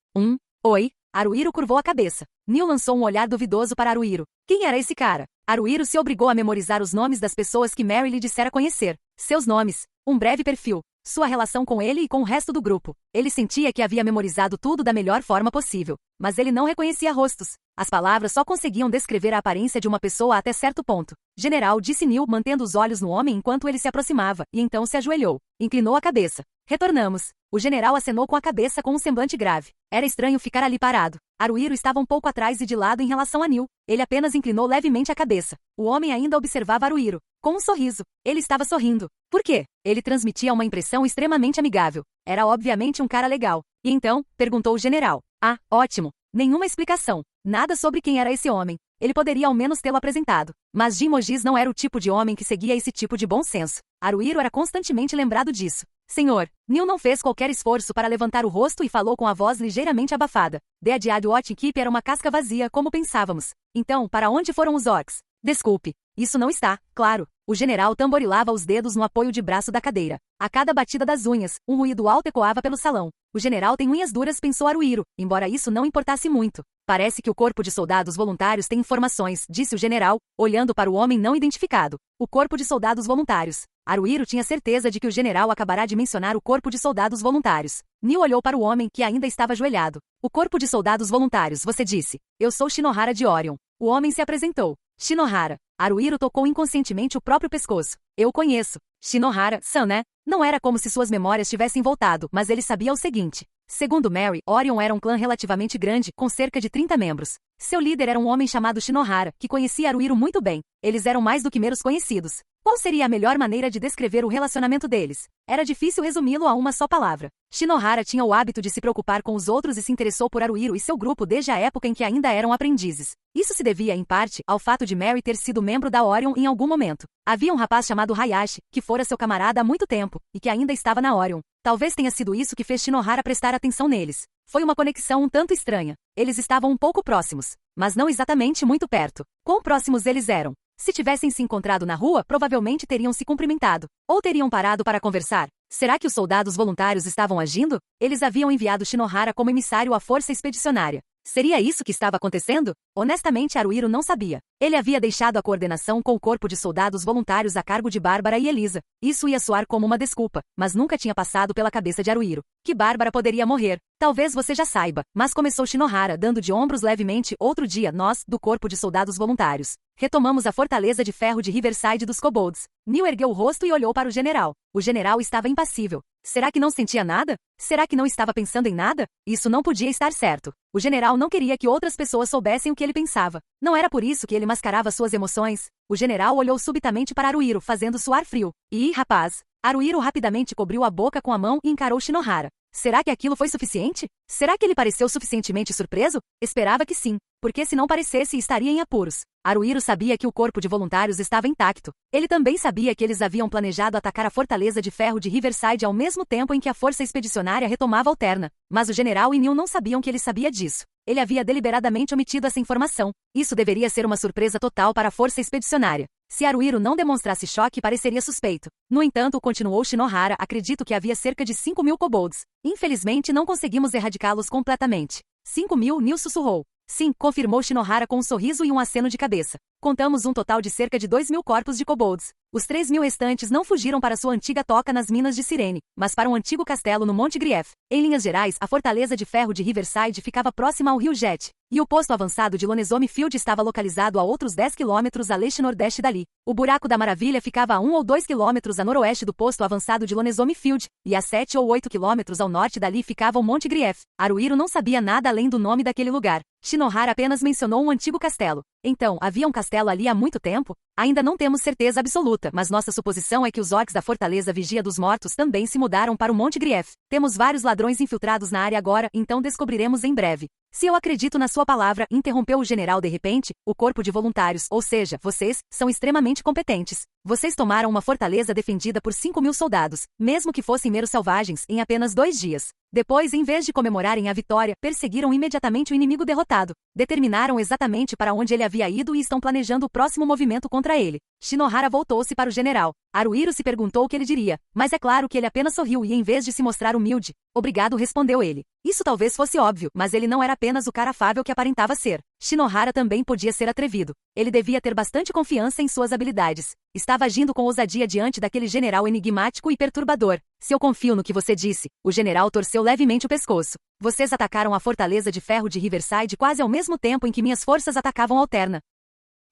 Oi? Haruhiro curvou a cabeça. Nil lançou um olhar duvidoso para Haruhiro. Quem era esse cara? Haruhiro se obrigou a memorizar os nomes das pessoas que Mary lhe dissera conhecer. Seus nomes. Um breve perfil. Sua relação com ele e com o resto do grupo. Ele sentia que havia memorizado tudo da melhor forma possível. Mas ele não reconhecia rostos. As palavras só conseguiam descrever a aparência de uma pessoa até certo ponto. General, disse Neil, mantendo os olhos no homem enquanto ele se aproximava, e então se ajoelhou. Inclinou a cabeça. Retornamos. O general acenou com a cabeça com um semblante grave. Era estranho ficar ali parado. Haruhiro estava um pouco atrás e de lado em relação a Neil. Ele apenas inclinou levemente a cabeça. O homem ainda observava Haruhiro, com um sorriso. Ele estava sorrindo. Por quê? Ele transmitia uma impressão extremamente amigável. Era obviamente um cara legal. E então, perguntou o general. Ah, ótimo. Nenhuma explicação. Nada sobre quem era esse homem. Ele poderia ao menos tê-lo apresentado. Mas Jin Mojis não era o tipo de homem que seguia esse tipo de bom senso. Haruhiro era constantemente lembrado disso. Senhor, Neil não fez qualquer esforço para levantar o rosto e falou com a voz ligeiramente abafada. The Adiad Keep era uma casca vazia, como pensávamos. Então, para onde foram os orcs? Desculpe. Isso não está, claro. O general tamborilava os dedos no apoio de braço da cadeira. A cada batida das unhas, um ruído alto ecoava pelo salão. O general tem unhas duras, pensou Haruhiro, embora isso não importasse muito. Parece que o corpo de soldados voluntários tem informações, disse o general, olhando para o homem não identificado. O corpo de soldados voluntários. Haruhiro tinha certeza de que o general acabará de mencionar o corpo de soldados voluntários. Neil olhou para o homem, que ainda estava ajoelhado. O corpo de soldados voluntários, você disse. Eu sou Shinohara de Orion. O homem se apresentou. Shinohara. Haruhiro tocou inconscientemente o próprio pescoço. Eu o conheço. Shinohara-san, né? Não era como se suas memórias tivessem voltado, mas ele sabia o seguinte. Segundo Mary, Orion era um clã relativamente grande, com cerca de 30 membros. Seu líder era um homem chamado Shinohara, que conhecia Haruhiro muito bem. Eles eram mais do que meros conhecidos. Qual seria a melhor maneira de descrever o relacionamento deles? Era difícil resumi-lo a uma só palavra. Shinohara tinha o hábito de se preocupar com os outros e se interessou por Haruhiro e seu grupo desde a época em que ainda eram aprendizes. Isso se devia, em parte, ao fato de Mary ter sido membro da Orion em algum momento. Havia um rapaz chamado Hayashi, que fora seu camarada há muito tempo, e que ainda estava na Orion. Talvez tenha sido isso que fez Shinohara prestar atenção neles. Foi uma conexão um tanto estranha. Eles estavam um pouco próximos, mas não exatamente muito perto. Quão próximos eles eram? Se tivessem se encontrado na rua, provavelmente teriam se cumprimentado. Ou teriam parado para conversar. Será que os soldados voluntários estavam agindo? Eles haviam enviado Shinohara como emissário à força expedicionária. Seria isso que estava acontecendo? Honestamente, Haruhiro não sabia. Ele havia deixado a coordenação com o corpo de soldados voluntários a cargo de Bárbara e Elisa. Isso ia soar como uma desculpa, mas nunca tinha passado pela cabeça de Haruhiro que Bárbara poderia morrer. Talvez você já saiba, mas começou Shinohara, dando de ombros levemente. Outro dia, nós, do corpo de soldados voluntários, retomamos a fortaleza de ferro de Riverside dos Kobolds. Neil ergueu o rosto e olhou para o general. O general estava impassível. Será que não sentia nada? Será que não estava pensando em nada? Isso não podia estar certo. O general não queria que outras pessoas soubessem o que ele pensava. Não era por isso que ele mascarava suas emoções. O general olhou subitamente para Haruhiro, fazendo suar frio. E, rapaz... Haruhiro rapidamente cobriu a boca com a mão e encarou Shinohara. Será que aquilo foi suficiente? Será que ele pareceu suficientemente surpreso? Esperava que sim, porque se não parecesse estaria em apuros. Haruhiro sabia que o corpo de voluntários estava intacto. Ele também sabia que eles haviam planejado atacar a fortaleza de ferro de Riverside ao mesmo tempo em que a força expedicionária retomava alterna. Mas o general e Neil não sabiam que ele sabia disso. Ele havia deliberadamente omitido essa informação. Isso deveria ser uma surpresa total para a força expedicionária. Se Haruhiro não demonstrasse choque, pareceria suspeito. No entanto, continuou Shinohara, acredito que havia cerca de 5.000 kobolds. Infelizmente, não conseguimos erradicá-los completamente. 5.000, Neil sussurrou. Sim, confirmou Shinohara com um sorriso e um aceno de cabeça. Contamos um total de cerca de 2.000 corpos de kobolds. Os 3.000 restantes não fugiram para sua antiga toca nas minas de Sirene, mas para um antigo castelo no Monte Grief. Em linhas gerais, a fortaleza de ferro de Riverside ficava próxima ao rio Jet, e o posto avançado de Lonesome Field estava localizado a outros 10 quilômetros a leste-nordeste dali. O Buraco da Maravilha ficava a 1 ou 2 quilômetros a noroeste do posto avançado de Lonesome Field, e a 7 ou 8 quilômetros ao norte dali ficava o Monte Grief. Haruhiro não sabia nada além do nome daquele lugar. Shinohara apenas mencionou um antigo castelo. Então, havia um castelo ali há muito tempo? Ainda não temos certeza absoluta, mas nossa suposição é que os orcs da Fortaleza Vigia dos Mortos também se mudaram para o Monte Grief. Temos vários ladrões infiltrados na área agora, então descobriremos em breve. Se eu acredito na sua palavra, interrompeu o general de repente, o corpo de voluntários, ou seja, vocês, são extremamente competentes. Vocês tomaram uma fortaleza defendida por 5.000 soldados, mesmo que fossem meros selvagens, em apenas 2 dias. Depois, em vez de comemorarem a vitória, perseguiram imediatamente o inimigo derrotado. Determinaram exatamente para onde ele havia ido e estão planejando o próximo movimento contra ele. Shinohara voltou-se para o general. Haruhiro se perguntou o que ele diria, mas é claro que ele apenas sorriu e em vez de se mostrar humilde, obrigado, respondeu ele. Isso talvez fosse óbvio, mas ele não era apenas o cara afável que aparentava ser. Shinohara também podia ser atrevido. Ele devia ter bastante confiança em suas habilidades. Estava agindo com ousadia diante daquele general enigmático e perturbador. Se eu confio no que você disse, o general torceu levemente o pescoço. Vocês atacaram a fortaleza de ferro de Riverside quase ao mesmo tempo em que minhas forças atacavam Alterna.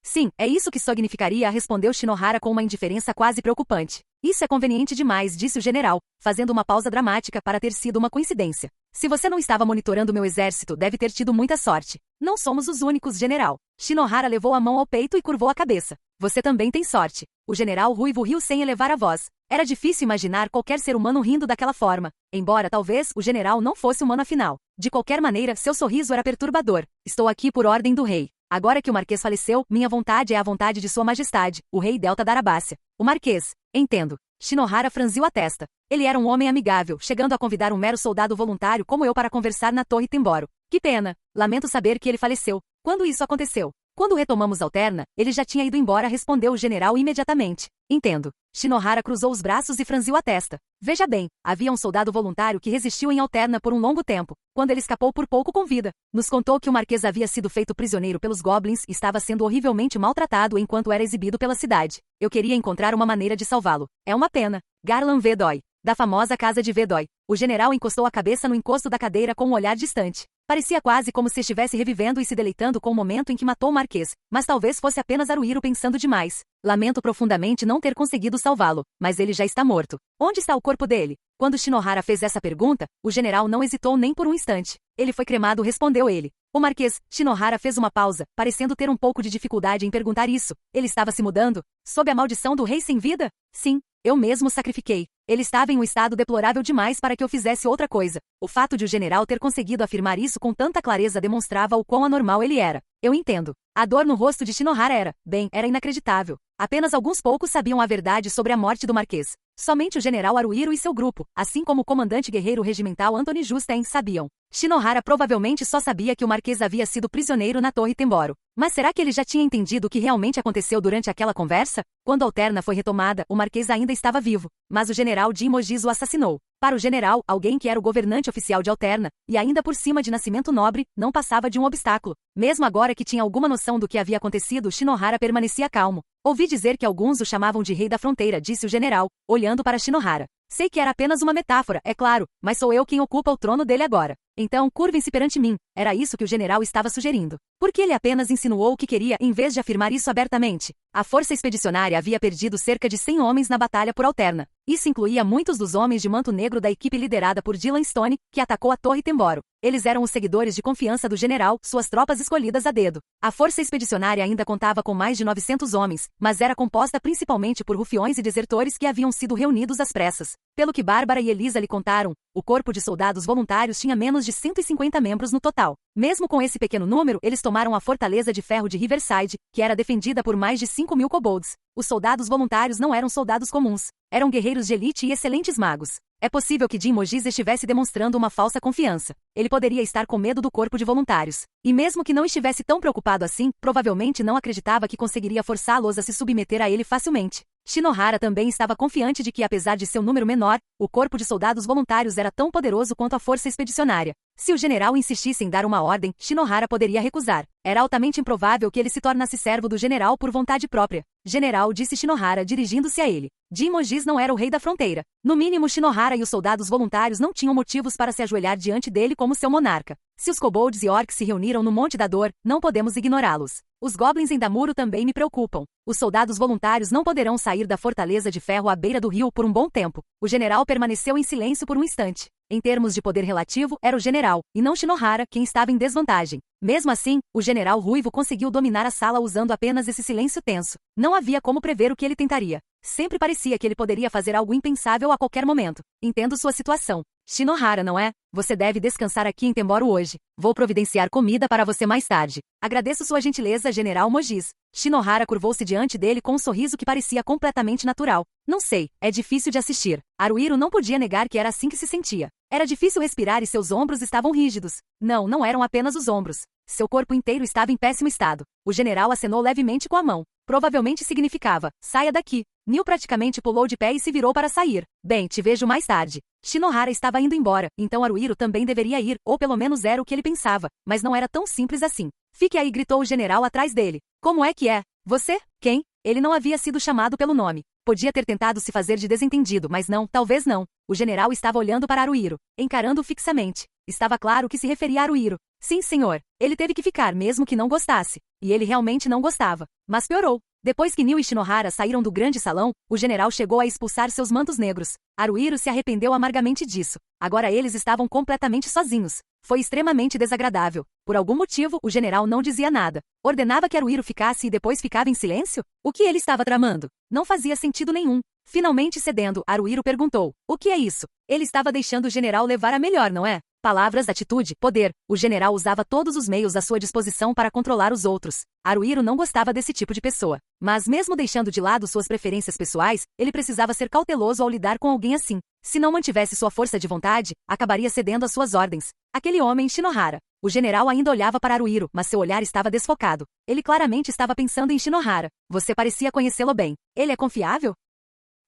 Sim, é isso que significaria, respondeu Shinohara com uma indiferença quase preocupante. Isso é conveniente demais, disse o general, fazendo uma pausa dramática para ter sido uma coincidência. Se você não estava monitorando meu exército, deve ter tido muita sorte. Não somos os únicos, general. Shinohara levou a mão ao peito e curvou a cabeça. Você também tem sorte. O general ruivo riu sem elevar a voz. Era difícil imaginar qualquer ser humano rindo daquela forma, embora talvez o general não fosse humano afinal. De qualquer maneira, seu sorriso era perturbador. Estou aqui por ordem do rei. Agora que o Marquês faleceu, minha vontade é a vontade de Sua Majestade, o rei Delta da Arabácia. O Marquês. Entendo. Shinohara franziu a testa. Ele era um homem amigável, chegando a convidar um mero soldado voluntário como eu para conversar na Torre Temboro. Que pena. Lamento saber que ele faleceu. Quando isso aconteceu? Quando retomamos Alterna, ele já tinha ido embora, respondeu o general imediatamente. Entendo. Shinohara cruzou os braços e franziu a testa. Veja bem, havia um soldado voluntário que resistiu em Alterna por um longo tempo, quando ele escapou por pouco com vida. Nos contou que o Marquês havia sido feito prisioneiro pelos Goblins e estava sendo horrivelmente maltratado enquanto era exibido pela cidade. Eu queria encontrar uma maneira de salvá-lo. É uma pena. Garland Vedoy. Da famosa casa de Vedoy. O general encostou a cabeça no encosto da cadeira com um olhar distante. Parecia quase como se estivesse revivendo e se deleitando com o momento em que matou o Marquês, mas talvez fosse apenas Haruhiro pensando demais. Lamento profundamente não ter conseguido salvá-lo, mas ele já está morto. Onde está o corpo dele? Quando Shinohara fez essa pergunta, o general não hesitou nem por um instante. Ele foi cremado, respondeu ele. O Marquês. Shinohara fez uma pausa, parecendo ter um pouco de dificuldade em perguntar isso. Ele estava se mudando? Sob a maldição do rei sem vida? Sim. Eu mesmo sacrifiquei. Ele estava em um estado deplorável demais para que eu fizesse outra coisa. O fato de o general ter conseguido afirmar isso com tanta clareza demonstrava o quão anormal ele era. Eu entendo. A dor no rosto de Shinohara era inacreditável. Apenas alguns poucos sabiam a verdade sobre a morte do Marquês. Somente o general Haruhiro e seu grupo, assim como o comandante guerreiro regimental Anthony Justen, sabiam. Shinohara provavelmente só sabia que o Marquês havia sido prisioneiro na Torre Temboro. Mas será que ele já tinha entendido o que realmente aconteceu durante aquela conversa? Quando Alterna foi retomada, o Marquês ainda estava vivo, mas o general Jin Mojis o assassinou. Para o general, alguém que era o governante oficial de Alterna, e ainda por cima de nascimento nobre, não passava de um obstáculo. Mesmo agora que tinha alguma noção do que havia acontecido, Shinohara permanecia calmo. Ouvi dizer que alguns o chamavam de Rei da Fronteira, disse o general, olhando para Shinohara. Sei que era apenas uma metáfora, é claro, mas sou eu quem ocupa o trono dele agora. Então, curvem-se perante mim. Era isso que o general estava sugerindo. Por que ele apenas insinuou o que queria em vez de afirmar isso abertamente? A força expedicionária havia perdido cerca de 100 homens na batalha por Alterna. Isso incluía muitos dos homens de manto negro da equipe liderada por Dylan Stone, que atacou a Torre Temboro. Eles eram os seguidores de confiança do general, suas tropas escolhidas a dedo. A força expedicionária ainda contava com mais de 900 homens, mas era composta principalmente por rufiões e desertores que haviam sido reunidos às pressas. Pelo que Bárbara e Elisa lhe contaram, o corpo de soldados voluntários tinha menos de 150 membros no total. Mesmo com esse pequeno número, eles tomaram a fortaleza de ferro de Riverside, que era defendida por mais de 5.000 kobolds. Os soldados voluntários não eram soldados comuns. Eram guerreiros de elite e excelentes magos. É possível que Jin Mojis estivesse demonstrando uma falsa confiança. Ele poderia estar com medo do corpo de voluntários. E mesmo que não estivesse tão preocupado assim, provavelmente não acreditava que conseguiria forçá-los a se submeter a ele facilmente. Shinohara também estava confiante de que, apesar de seu número menor, o corpo de soldados voluntários era tão poderoso quanto a força expedicionária. Se o general insistisse em dar uma ordem, Shinohara poderia recusar. Era altamente improvável que ele se tornasse servo do general por vontade própria. General, disse Shinohara dirigindo-se a ele. Jin Mojis não era o rei da fronteira. No mínimo, Shinohara e os soldados voluntários não tinham motivos para se ajoelhar diante dele como seu monarca. Se os kobolds e orcs se reuniram no Monte da Dor, não podemos ignorá-los. Os goblins em Damuro também me preocupam. Os soldados voluntários não poderão sair da fortaleza de ferro à beira do rio por um bom tempo. O general permaneceu em silêncio por um instante. Em termos de poder relativo, era o general, e não Shinohara, quem estava em desvantagem. Mesmo assim, o general ruivo conseguiu dominar a sala usando apenas esse silêncio tenso. Não havia como prever o que ele tentaria. Sempre parecia que ele poderia fazer algo impensável a qualquer momento. Entendo sua situação. Shinohara, não é? Você deve descansar aqui em Temboro hoje. Vou providenciar comida para você mais tarde. Agradeço sua gentileza, General Mojis. Shinohara curvou-se diante dele com um sorriso que parecia completamente natural. Não sei, é difícil de assistir. Haruhiro não podia negar que era assim que se sentia. Era difícil respirar e seus ombros estavam rígidos. Não, não eram apenas os ombros. Seu corpo inteiro estava em péssimo estado. O general acenou levemente com a mão. Provavelmente significava, saia daqui. Neil praticamente pulou de pé e se virou para sair. Bem, te vejo mais tarde. Shinohara estava indo embora, então Haruhiro também deveria ir, ou pelo menos era o que ele pensava, mas não era tão simples assim. Fique aí, gritou o general atrás dele. Como é que é? Você? Quem? Ele não havia sido chamado pelo nome. Podia ter tentado se fazer de desentendido, mas não, talvez não. O general estava olhando para Haruhiro, encarando-o fixamente. Estava claro que se referia a Haruhiro. Sim, senhor. Ele teve que ficar mesmo que não gostasse. E ele realmente não gostava. Mas piorou. Depois que Neil e Shinohara saíram do grande salão, o general chegou a expulsar seus mantos negros. Haruhiro se arrependeu amargamente disso. Agora eles estavam completamente sozinhos. Foi extremamente desagradável. Por algum motivo, o general não dizia nada. Ordenava que Haruhiro ficasse e depois ficava em silêncio? O que ele estava tramando? Não fazia sentido nenhum. Finalmente cedendo, Haruhiro perguntou: o que é isso? Ele estava deixando o general levar a melhor, não é? Palavras, atitude, poder. O general usava todos os meios à sua disposição para controlar os outros. Haruhiro não gostava desse tipo de pessoa. Mas mesmo deixando de lado suas preferências pessoais, ele precisava ser cauteloso ao lidar com alguém assim. Se não mantivesse sua força de vontade, acabaria cedendo às suas ordens. Aquele homem, Shinohara. O general ainda olhava para Haruhiro, mas seu olhar estava desfocado. Ele claramente estava pensando em Shinohara. Você parecia conhecê-lo bem. Ele é confiável?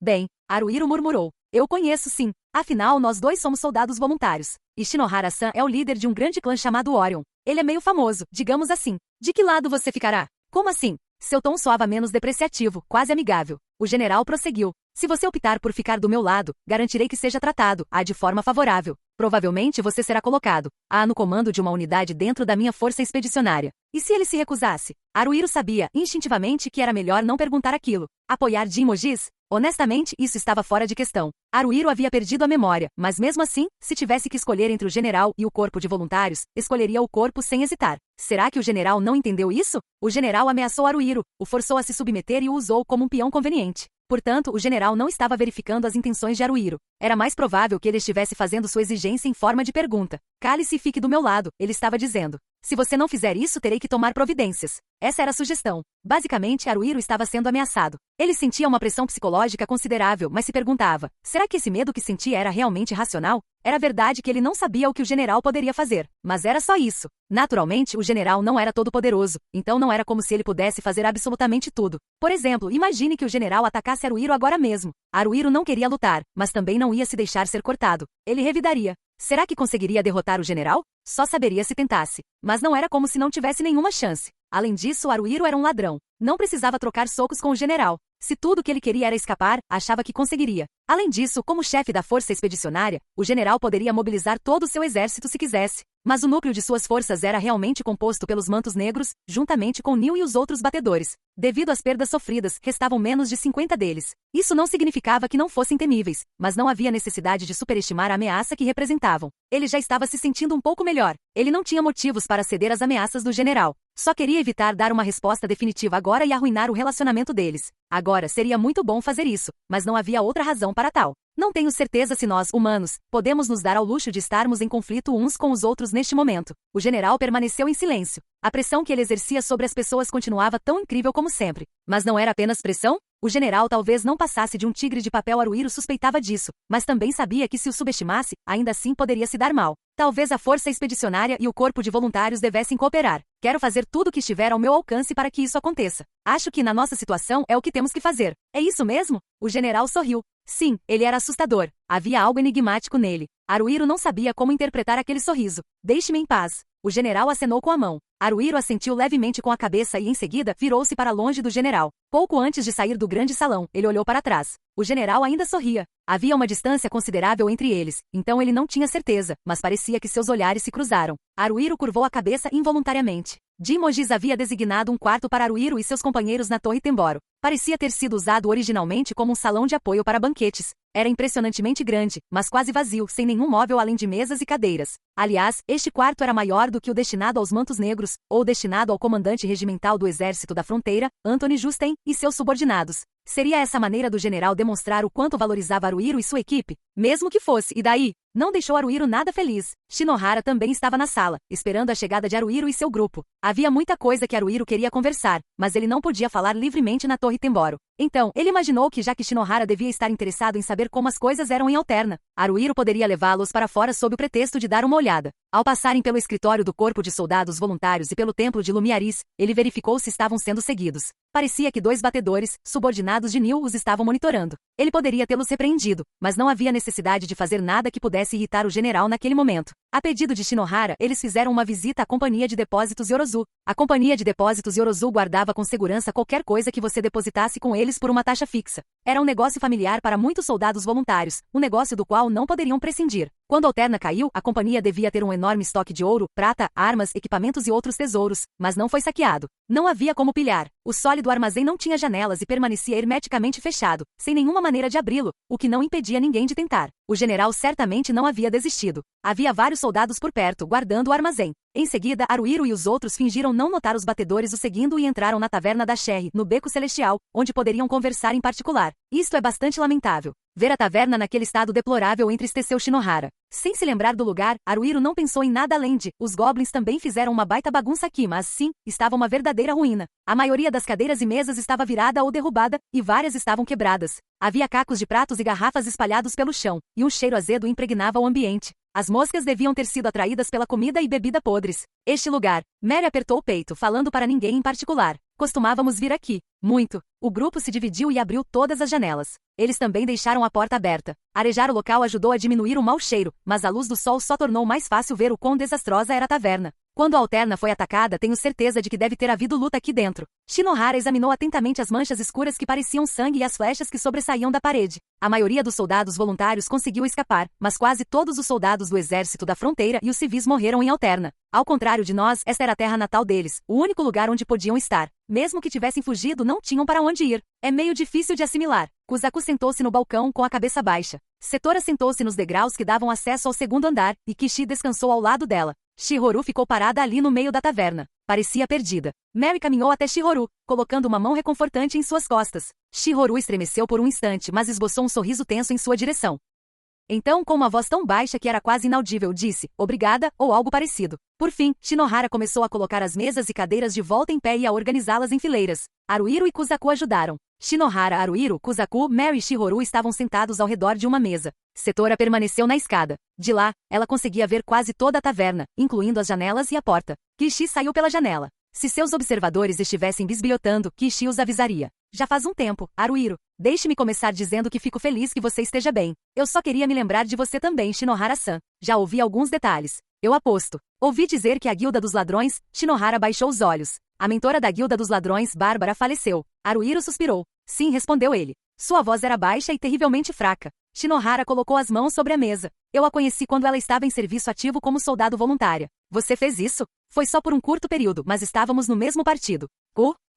Bem, Haruhiro murmurou. Eu conheço sim. Afinal, nós dois somos soldados voluntários. E Shinohara-san é o líder de um grande clã chamado Orion. Ele é meio famoso, digamos assim. De que lado você ficará? Como assim? Seu tom soava menos depreciativo, quase amigável. O general prosseguiu. Se você optar por ficar do meu lado, garantirei que seja tratado, de forma favorável. Provavelmente você será colocado, no comando de uma unidade dentro da minha força expedicionária. E se ele se recusasse? Haruhiro sabia, instintivamente, que era melhor não perguntar aquilo. Apoiar de emojis? Honestamente, isso estava fora de questão. Haruhiro havia perdido a memória, mas mesmo assim, se tivesse que escolher entre o general e o corpo de voluntários, escolheria o corpo sem hesitar. Será que o general não entendeu isso? O general ameaçou Haruhiro, o forçou a se submeter e o usou como um peão conveniente. Portanto, o general não estava verificando as intenções de Haruhiro. Era mais provável que ele estivesse fazendo sua exigência em forma de pergunta. Cale-se e fique do meu lado, ele estava dizendo. Se você não fizer isso, terei que tomar providências. Essa era a sugestão. Basicamente, Haruhiro estava sendo ameaçado. Ele sentia uma pressão psicológica considerável, mas se perguntava, será que esse medo que sentia era realmente racional? Era verdade que ele não sabia o que o general poderia fazer, mas era só isso. Naturalmente, o general não era todo-poderoso, então não era como se ele pudesse fazer absolutamente tudo. Por exemplo, imagine que o general atacasse Haruhiro agora mesmo. Haruhiro não queria lutar, mas também não ia se deixar ser cortado. Ele revidaria. Será que conseguiria derrotar o general? Só saberia se tentasse. Mas não era como se não tivesse nenhuma chance. Além disso, Haruhiro era um ladrão. Não precisava trocar socos com o general. Se tudo o que ele queria era escapar, achava que conseguiria. Além disso, como chefe da força expedicionária, o general poderia mobilizar todo o seu exército se quisesse. Mas o núcleo de suas forças era realmente composto pelos mantos negros, juntamente com Neil e os outros batedores. Devido às perdas sofridas, restavam menos de 50 deles. Isso não significava que não fossem temíveis, mas não havia necessidade de superestimar a ameaça que representavam. Ele já estava se sentindo um pouco melhor. Ele não tinha motivos para ceder às ameaças do general. Só queria evitar dar uma resposta definitiva agora e arruinar o relacionamento deles. Agora, seria muito bom fazer isso, mas não havia outra razão para tal. Não tenho certeza se nós, humanos, podemos nos dar ao luxo de estarmos em conflito uns com os outros neste momento. O general permaneceu em silêncio. A pressão que ele exercia sobre as pessoas continuava tão incrível como sempre. Mas não era apenas pressão? O general talvez não passasse de um tigre de papel. Haruhiro suspeitava disso, mas também sabia que se o subestimasse, ainda assim poderia se dar mal. Talvez a força expedicionária e o corpo de voluntários devessem cooperar. Quero fazer tudo o que estiver ao meu alcance para que isso aconteça. Acho que na nossa situação é o que temos que fazer. É isso mesmo? O general sorriu. Sim, ele era assustador. Havia algo enigmático nele. Haruhiro não sabia como interpretar aquele sorriso. Deixe-me em paz. O general acenou com a mão. Haruhiro assentiu levemente com a cabeça e, em seguida, virou-se para longe do general. Pouco antes de sair do grande salão, ele olhou para trás. O general ainda sorria. Havia uma distância considerável entre eles, então ele não tinha certeza, mas parecia que seus olhares se cruzaram. Haruhiro curvou a cabeça involuntariamente. Jimojis havia designado um quarto para Haruhiro e seus companheiros na Torre Temboro. Parecia ter sido usado originalmente como um salão de apoio para banquetes. Era impressionantemente grande, mas quase vazio, sem nenhum móvel além de mesas e cadeiras. Aliás, este quarto era maior do que o destinado aos mantos negros, ou destinado ao comandante regimental do Exército da Fronteira, Anthony Justen, e seus subordinados. Seria essa maneira do general demonstrar o quanto valorizava Haruhiro e sua equipe? Mesmo que fosse, e daí? não deixou Haruhiro nada feliz. Shinohara também estava na sala, esperando a chegada de Haruhiro e seu grupo. Havia muita coisa que Haruhiro queria conversar, mas ele não podia falar livremente na Torre Temboro. Então, ele imaginou que já que Shinohara devia estar interessado em saber como as coisas eram em Alterna, Haruhiro poderia levá-los para fora sob o pretexto de dar uma olhada. Ao passarem pelo escritório do Corpo de Soldados Voluntários e pelo Templo de Lumiaris, ele verificou se estavam sendo seguidos. Parecia que 2 batedores, subordinados de Neil, os estavam monitorando. Ele poderia tê-los repreendido, mas não havia necessidade de fazer nada que pudesse irritar o general naquele momento. A pedido de Shinohara, eles fizeram uma visita à Companhia de Depósitos Yorozu. A Companhia de Depósitos Yorozu guardava com segurança qualquer coisa que você depositasse com eles por uma taxa fixa. Era um negócio familiar para muitos soldados voluntários, um negócio do qual não poderiam prescindir. Quando Alterna caiu, a companhia devia ter um enorme estoque de ouro, prata, armas, equipamentos e outros tesouros, mas não foi saqueado. Não havia como pilhar. O sólido armazém não tinha janelas e permanecia hermeticamente fechado, sem nenhuma maneira de abri-lo, o que não impedia ninguém de tentar. O general certamente não havia desistido. Havia vários soldados por perto, guardando o armazém. Em seguida, Haruhiro e os outros fingiram não notar os batedores o seguindo e entraram na taverna da Sherry, no Beco Celestial, onde poderiam conversar em particular. Isto é bastante lamentável. Ver a taverna naquele estado deplorável entristeceu Shinohara. Sem se lembrar do lugar, Haruhiro não pensou em nada além de: os goblins também fizeram uma baita bagunça aqui, mas sim, estava uma verdadeira ruína. A maioria das cadeiras e mesas estava virada ou derrubada, e várias estavam quebradas. Havia cacos de pratos e garrafas espalhados pelo chão, e um cheiro azedo impregnava o ambiente. As moscas deviam ter sido atraídas pela comida e bebida podres. Este lugar. Mary apertou o peito, falando para ninguém em particular. Costumávamos vir aqui. Muito. O grupo se dividiu e abriu todas as janelas. Eles também deixaram a porta aberta. Arejar o local ajudou a diminuir o mau cheiro, mas a luz do sol só tornou mais fácil ver o quão desastrosa era a taverna. Quando a Alterna foi atacada, tenho certeza de que deve ter havido luta aqui dentro. Shinohara examinou atentamente as manchas escuras que pareciam sangue e as flechas que sobressaíam da parede. A maioria dos soldados voluntários conseguiu escapar, mas quase todos os soldados do exército da fronteira e os civis morreram em Alterna. Ao contrário de nós, esta era a terra natal deles, o único lugar onde podiam estar. Mesmo que tivessem fugido, não tinham para onde ir. É meio difícil de assimilar. Kuzaku sentou-se no balcão com a cabeça baixa. Setora sentou-se nos degraus que davam acesso ao segundo andar, e Kishi descansou ao lado dela. Shihoru ficou parada ali no meio da taverna. Parecia perdida. Mary caminhou até Shihoru, colocando uma mão reconfortante em suas costas. Shihoru estremeceu por um instante, mas esboçou um sorriso tenso em sua direção. Então, com uma voz tão baixa que era quase inaudível, disse, obrigada, ou algo parecido. Por fim, Shinohara começou a colocar as mesas e cadeiras de volta em pé e a organizá-las em fileiras. Haruhiro e Kuzaku ajudaram. Shinohara, Haruhiro, Kuzaku, Mary e Shihoru estavam sentados ao redor de uma mesa. Setora permaneceu na escada. De lá, ela conseguia ver quase toda a taverna, incluindo as janelas e a porta. Kishi saiu pela janela. Se seus observadores estivessem bisbilhotando, Kishi os avisaria. Já faz um tempo, Haruhiro. Deixe-me começar dizendo que fico feliz que você esteja bem. Eu só queria me lembrar de você também, Shinohara-san. Já ouvi alguns detalhes. Eu aposto. Ouvi dizer que a Guilda dos Ladrões... Shinohara baixou os olhos. A mentora da Guilda dos Ladrões, Bárbara, faleceu. Haruhiro suspirou. Sim, respondeu ele. Sua voz era baixa e terrivelmente fraca. Shinohara colocou as mãos sobre a mesa. Eu a conheci quando ela estava em serviço ativo como soldado voluntária. Você fez isso? Foi só por um curto período, mas estávamos no mesmo partido.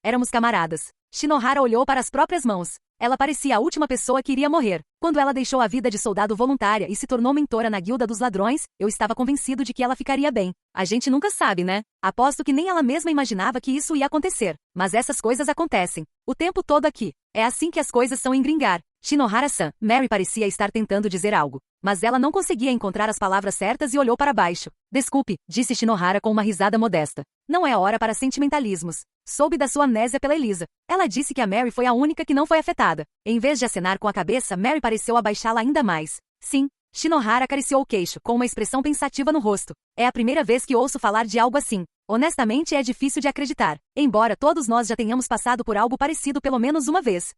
Éramos camaradas. Shinohara olhou para as próprias mãos. Ela parecia a última pessoa que iria morrer. Quando ela deixou a vida de soldado voluntária e se tornou mentora na Guilda dos Ladrões, eu estava convencido de que ela ficaria bem. A gente nunca sabe, né? Aposto que nem ela mesma imaginava que isso ia acontecer. Mas essas coisas acontecem. O tempo todo aqui. É assim que as coisas são em Gringar. Shinohara-san, Mary parecia estar tentando dizer algo. Mas ela não conseguia encontrar as palavras certas e olhou para baixo. Desculpe, disse Shinohara com uma risada modesta. Não é hora para sentimentalismos. Soube da sua amnésia pela Elisa. Ela disse que a Mary foi a única que não foi afetada. Em vez de acenar com a cabeça, Mary pareceu abaixá-la ainda mais. Sim. Shinohara acariciou o queixo, com uma expressão pensativa no rosto. É a primeira vez que ouço falar de algo assim. Honestamente, é difícil de acreditar. Embora todos nós já tenhamos passado por algo parecido pelo menos uma vez.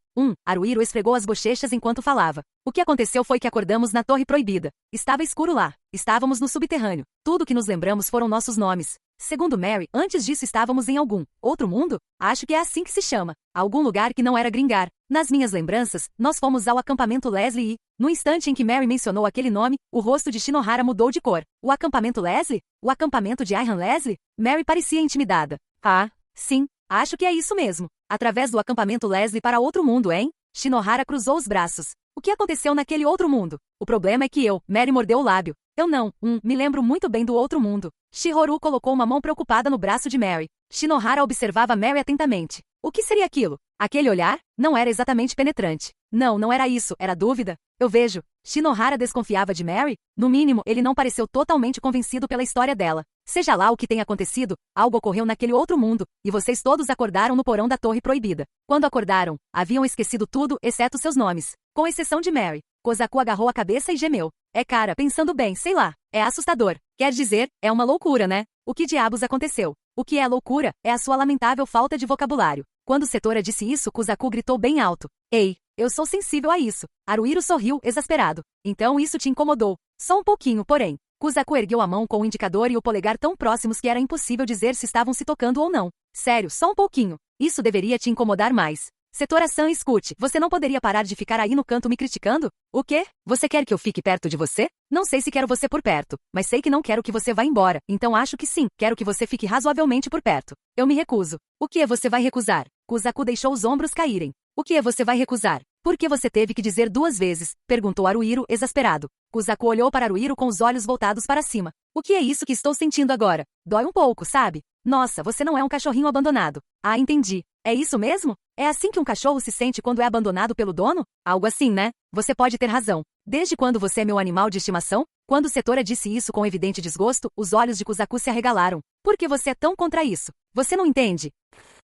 Haruhiro esfregou as bochechas enquanto falava. O que aconteceu foi que acordamos na Torre Proibida. Estava escuro lá. Estávamos no subterrâneo. Tudo que nos lembramos foram nossos nomes. Segundo Mary, antes disso estávamos em algum outro mundo? Acho que é assim que se chama. Algum lugar que não era Gringar. Nas minhas lembranças, nós fomos ao acampamento Leslie e, no instante em que Mary mencionou aquele nome, o rosto de Shinohara mudou de cor. O acampamento Leslie? O acampamento de Ihan Leslie? Mary parecia intimidada. Ah, sim, acho que é isso mesmo. Através do acampamento Leslie para outro mundo, hein? Shinohara cruzou os braços. O que aconteceu naquele outro mundo? O problema é que Mary mordeu o lábio. Eu não, me lembro muito bem do outro mundo. Shihoru colocou uma mão preocupada no braço de Mary. Shinohara observava Mary atentamente. O que seria aquilo? Aquele olhar? Não era exatamente penetrante. Não, não era isso, era dúvida. Eu vejo. Shinohara desconfiava de Mary? No mínimo, ele não pareceu totalmente convencido pela história dela. Seja lá o que tenha acontecido, algo ocorreu naquele outro mundo, e vocês todos acordaram no porão da Torre Proibida. Quando acordaram, haviam esquecido tudo, exceto seus nomes. Com exceção de Mary. Kozaku agarrou a cabeça e gemeu. É cara, pensando bem, sei lá. É assustador. Quer dizer, é uma loucura, né? O que diabos aconteceu? O que é loucura, é a sua lamentável falta de vocabulário. Quando Setora disse isso, Kozaku gritou bem alto. Ei, eu sou sensível a isso. Haruhiro sorriu, exasperado. Então isso te incomodou. Só um pouquinho, porém. Kozaku ergueu a mão com o indicador e o polegar tão próximos que era impossível dizer se estavam se tocando ou não. Sério, só um pouquinho. Isso deveria te incomodar mais. Setora-san, escute, você não poderia parar de ficar aí no canto me criticando? O quê? Você quer que eu fique perto de você? Não sei se quero você por perto, mas sei que não quero que você vá embora, então acho que sim, quero que você fique razoavelmente por perto. Eu me recuso. O que você vai recusar? Kozaku deixou os ombros caírem. O que você vai recusar? Por que você teve que dizer 2 vezes? Perguntou Haruhiro, exasperado. Kozaku olhou para Haruhiro com os olhos voltados para cima. O que é isso que estou sentindo agora? Dói um pouco, sabe? Nossa, você não é um cachorrinho abandonado. Ah, entendi. É isso mesmo? É assim que um cachorro se sente quando é abandonado pelo dono? Algo assim, né? Você pode ter razão. Desde quando você é meu animal de estimação? Quando Setora disse isso com evidente desgosto, os olhos de Kozaku se arregalaram. Por que você é tão contra isso? Você não entende?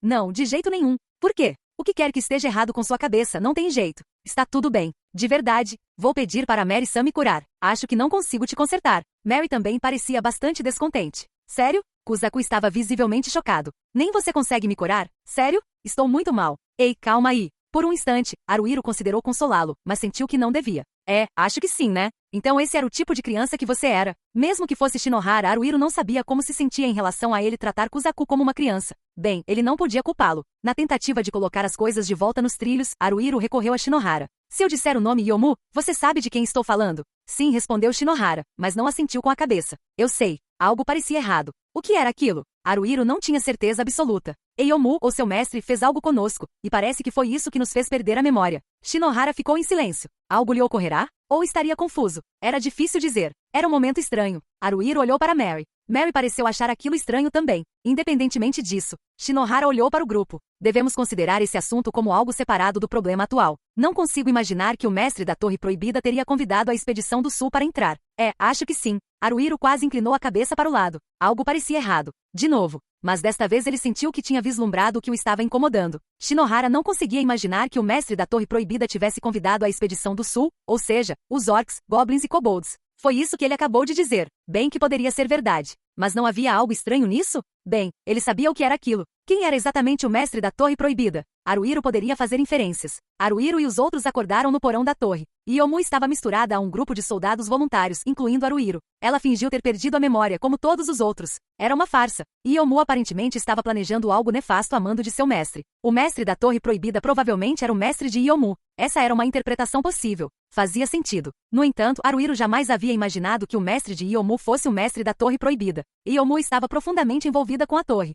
Não, de jeito nenhum. Por quê? O que quer que esteja errado com sua cabeça, não tem jeito. Está tudo bem. De verdade, vou pedir para Mary-san me curar. Acho que não consigo te consertar. Mary também parecia bastante descontente. Sério? Kozaku estava visivelmente chocado. Nem você consegue me curar? Sério? Estou muito mal. Ei, calma aí. Por um instante, Haruhiro considerou consolá-lo, mas sentiu que não devia. É, acho que sim, né? Então esse era o tipo de criança que você era. Mesmo que fosse Shinohara, Haruhiro não sabia como se sentia em relação a ele tratar Kozaku como uma criança. Bem, ele não podia culpá-lo. Na tentativa de colocar as coisas de volta nos trilhos, Haruhiro recorreu a Shinohara. Se eu disser o nome Yomu, você sabe de quem estou falando? Sim, respondeu Shinohara, mas não assentiu com a cabeça. Eu sei. Algo parecia errado. O que era aquilo? Haruhiro não tinha certeza absoluta. Eiomu, ou seu mestre, fez algo conosco, e parece que foi isso que nos fez perder a memória. Shinohara ficou em silêncio. Algo lhe ocorrerá? Ou estaria confuso? Era difícil dizer. Era um momento estranho. Haruhiro olhou para Mary. Mary pareceu achar aquilo estranho também. Independentemente disso, Shinohara olhou para o grupo. Devemos considerar esse assunto como algo separado do problema atual. Não consigo imaginar que o mestre da Torre Proibida teria convidado a Expedição do Sul para entrar. É, acho que sim. Haruhiro quase inclinou a cabeça para o lado. Algo parecia errado. De novo. Mas desta vez ele sentiu que tinha vislumbrado o que o estava incomodando. Shinohara não conseguia imaginar que o mestre da Torre Proibida tivesse convidado a Expedição do Sul, ou seja, os orcs, goblins e kobolds. Foi isso que ele acabou de dizer. Bem que poderia ser verdade. Mas não havia algo estranho nisso? Bem, ele sabia o que era aquilo. Quem era exatamente o mestre da Torre Proibida? Haruhiro poderia fazer inferências. Haruhiro e os outros acordaram no porão da torre. Yomu estava misturada a um grupo de soldados voluntários, incluindo Haruhiro. Ela fingiu ter perdido a memória, como todos os outros. Era uma farsa. Yomu aparentemente estava planejando algo nefasto a mando de seu mestre. O mestre da Torre Proibida provavelmente era o mestre de Yomu. Essa era uma interpretação possível. Fazia sentido. No entanto, Haruhiro jamais havia imaginado que o mestre de Yomu fosse o mestre da Torre Proibida. Yomu estava profundamente envolvida com a torre.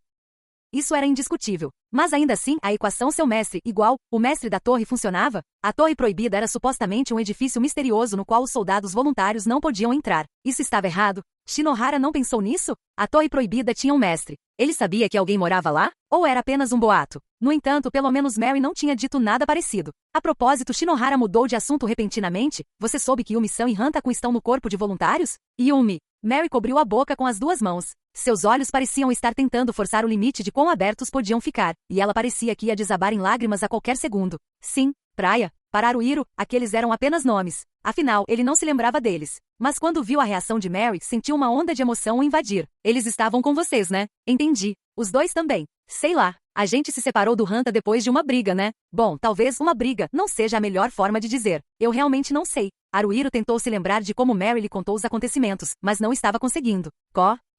Isso era indiscutível. Mas ainda assim, a equação seu mestre igual, o mestre da torre funcionava? A Torre Proibida era supostamente um edifício misterioso no qual os soldados voluntários não podiam entrar. Isso estava errado? Shinohara não pensou nisso? A Torre Proibida tinha um mestre. Ele sabia que alguém morava lá? Ou era apenas um boato? No entanto, pelo menos Mary não tinha dito nada parecido. A propósito, Shinohara mudou de assunto repentinamente. Você soube que Yumi-san e Hantaku estão no corpo de voluntários? Yumi. Mary cobriu a boca com as 2 mãos. Seus olhos pareciam estar tentando forçar o limite de quão abertos podiam ficar, e ela parecia que ia desabar em lágrimas a qualquer segundo. Sim, praia. Para Haruhiro, aqueles eram apenas nomes. Afinal, ele não se lembrava deles. Mas quando viu a reação de Mary, sentiu uma onda de emoção o invadir. Eles estavam com vocês, né? Entendi. Os 2 também. Sei lá. A gente se separou do Hanta depois de uma briga, né? Bom, talvez uma briga não seja a melhor forma de dizer. Eu realmente não sei. Haruhiro tentou se lembrar de como Mary lhe contou os acontecimentos, mas não estava conseguindo.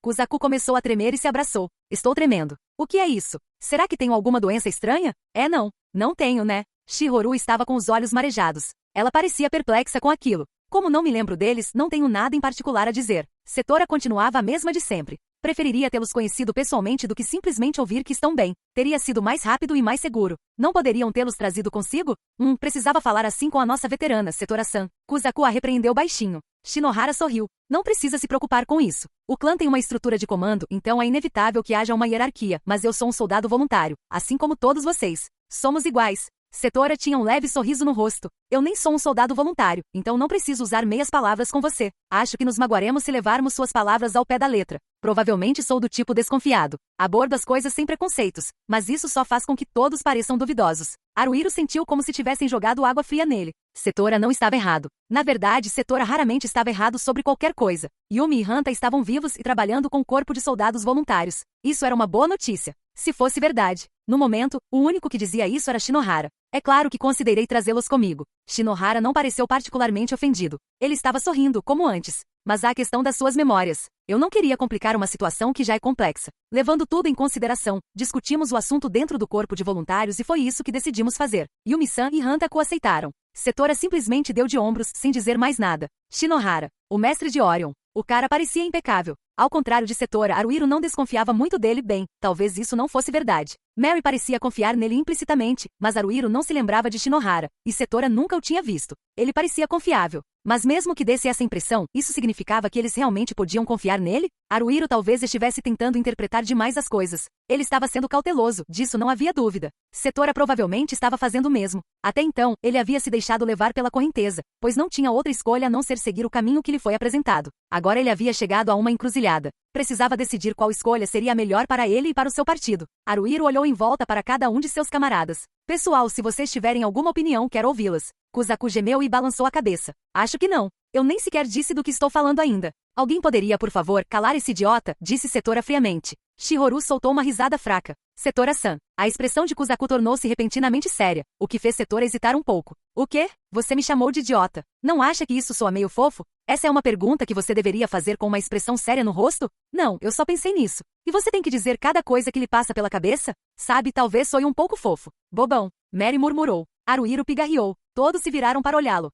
Kozaku começou a tremer e se abraçou. Estou tremendo. O que é isso? Será que tenho alguma doença estranha? É não. Não tenho, né? Shihoru estava com os olhos marejados. Ela parecia perplexa com aquilo. Como não me lembro deles, não tenho nada em particular a dizer. Setora continuava a mesma de sempre. Preferiria tê-los conhecido pessoalmente do que simplesmente ouvir que estão bem. Teria sido mais rápido e mais seguro. Não poderiam tê-los trazido consigo? Precisava falar assim com a nossa veterana, Setora-san. Kozaku a repreendeu baixinho. Shinohara sorriu. Não precisa se preocupar com isso. O clã tem uma estrutura de comando, então é inevitável que haja uma hierarquia, mas eu sou um soldado voluntário, assim como todos vocês. Somos iguais. Setora tinha um leve sorriso no rosto. Eu nem sou um soldado voluntário, então não preciso usar meias palavras com você. Acho que nos magoaremos se levarmos suas palavras ao pé da letra. Provavelmente sou do tipo desconfiado. Abordo as coisas sem preconceitos, mas isso só faz com que todos pareçam duvidosos. Haruhiro sentiu como se tivessem jogado água fria nele. Setora não estava errado. Na verdade, Setora raramente estava errado sobre qualquer coisa. Yumi e Hanta estavam vivos e trabalhando com um corpo de soldados voluntários. Isso era uma boa notícia. Se fosse verdade. No momento, o único que dizia isso era Shinohara. É claro que considerei trazê-los comigo. Shinohara não pareceu particularmente ofendido. Ele estava sorrindo, como antes. Mas há a questão das suas memórias. Eu não queria complicar uma situação que já é complexa. Levando tudo em consideração, discutimos o assunto dentro do corpo de voluntários e foi isso que decidimos fazer. Yumi-san e Hantako aceitaram. Setora simplesmente deu de ombros, sem dizer mais nada. Shinohara, o mestre de Orion. O cara parecia impecável. Ao contrário de Setora, Haruhiro não desconfiava muito dele. Bem, talvez isso não fosse verdade. Mary parecia confiar nele implicitamente, mas Haruhiro não se lembrava de Shinohara, e Setora nunca o tinha visto. Ele parecia confiável. Mas mesmo que desse essa impressão, isso significava que eles realmente podiam confiar nele? Haruhiro talvez estivesse tentando interpretar demais as coisas. Ele estava sendo cauteloso, disso não havia dúvida. Setora provavelmente estava fazendo o mesmo. Até então, ele havia se deixado levar pela correnteza, pois não tinha outra escolha a não ser seguir o caminho que lhe foi apresentado. Agora ele havia chegado a uma encruzilhada. Precisava decidir qual escolha seria a melhor para ele e para o seu partido. Haruhiro olhou em volta para cada um de seus camaradas. Pessoal, se vocês tiverem alguma opinião, quero ouvi-las. Kuzaku gemeu e balançou a cabeça. Acho que não. Eu nem sequer disse do que estou falando ainda. Alguém poderia, por favor, calar esse idiota? Disse Setora friamente. Shihoru soltou uma risada fraca. Setora-san. A expressão de Kuzaku tornou-se repentinamente séria, o que fez Setora hesitar um pouco. O quê? Você me chamou de idiota. Não acha que isso soa meio fofo? Essa é uma pergunta que você deveria fazer com uma expressão séria no rosto? Não, eu só pensei nisso. E você tem que dizer cada coisa que lhe passa pela cabeça? Sabe, talvez soe um pouco fofo. Bobão. Mary murmurou. Haruhiro pigarreou. Todos se viraram para olhá-lo.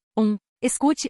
Escute,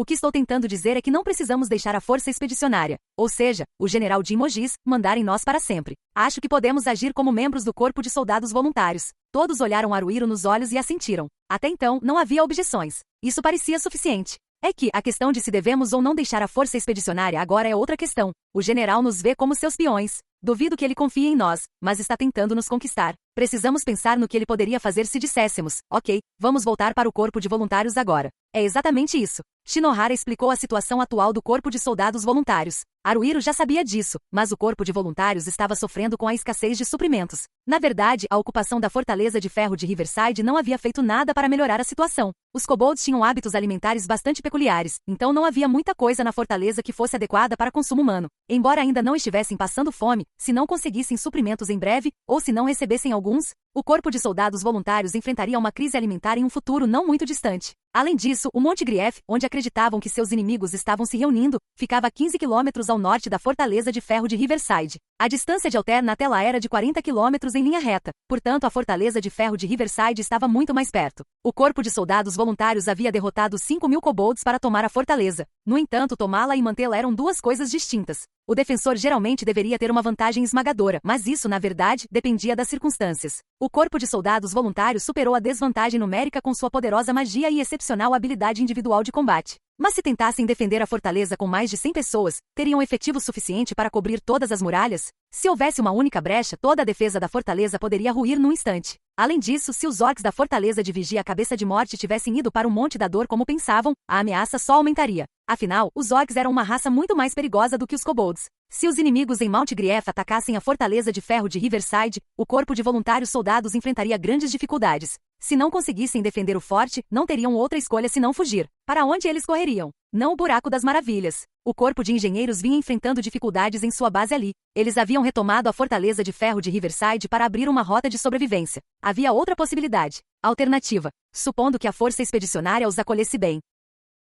o que estou tentando dizer é que não precisamos deixar a força expedicionária, ou seja, o general Jin Mogis, mandar em nós para sempre. Acho que podemos agir como membros do corpo de soldados voluntários. Todos olharam Haruhiro nos olhos e assentiram. Até então, não havia objeções. Isso parecia suficiente. É que a questão de se devemos ou não deixar a força expedicionária agora é outra questão. O general nos vê como seus peões. Duvido que ele confie em nós, mas está tentando nos conquistar. Precisamos pensar no que ele poderia fazer se disséssemos, ok, vamos voltar para o corpo de voluntários agora. É exatamente isso. Shinohara explicou a situação atual do corpo de soldados voluntários. Haruhiro já sabia disso, mas o corpo de voluntários estava sofrendo com a escassez de suprimentos. Na verdade, a ocupação da fortaleza de ferro de Riverside não havia feito nada para melhorar a situação. Os kobolds tinham hábitos alimentares bastante peculiares, então não havia muita coisa na fortaleza que fosse adequada para consumo humano. Embora ainda não estivessem passando fome, se não conseguissem suprimentos em breve, ou se não recebessem alguns, o corpo de soldados voluntários enfrentaria uma crise alimentar em um futuro não muito distante. Além disso, o Monte Grief, onde acreditavam que seus inimigos estavam se reunindo, ficava a 15 quilômetros ao norte da fortaleza de ferro de Riverside. A distância de Alterna até lá era de 40 quilômetros em linha reta, portanto a fortaleza de ferro de Riverside estava muito mais perto. O corpo de soldados voluntários havia derrotado 5.000 kobolds para tomar a fortaleza. No entanto, tomá-la e mantê-la eram duas coisas distintas. O defensor geralmente deveria ter uma vantagem esmagadora, mas isso, na verdade, dependia das circunstâncias. O corpo de soldados voluntários superou a desvantagem numérica com sua poderosa magia e excepcional habilidade individual de combate. Mas se tentassem defender a fortaleza com mais de 100 pessoas, teriam efetivo suficiente para cobrir todas as muralhas? Se houvesse uma única brecha, toda a defesa da fortaleza poderia ruir num instante. Além disso, se os orcs da fortaleza de Vigia Cabeça de Morte tivessem ido para o Monte da Dor como pensavam, a ameaça só aumentaria. Afinal, os orcs eram uma raça muito mais perigosa do que os kobolds. Se os inimigos em Mount Grief atacassem a fortaleza de ferro de Riverside, o corpo de voluntários soldados enfrentaria grandes dificuldades. Se não conseguissem defender o forte, não teriam outra escolha senão fugir. Para onde eles correriam? Não o Buraco das Maravilhas. O corpo de engenheiros vinha enfrentando dificuldades em sua base ali. Eles haviam retomado a fortaleza de ferro de Riverside para abrir uma rota de sobrevivência. Havia outra possibilidade. Alternativa. Supondo que a força expedicionária os acolhesse bem.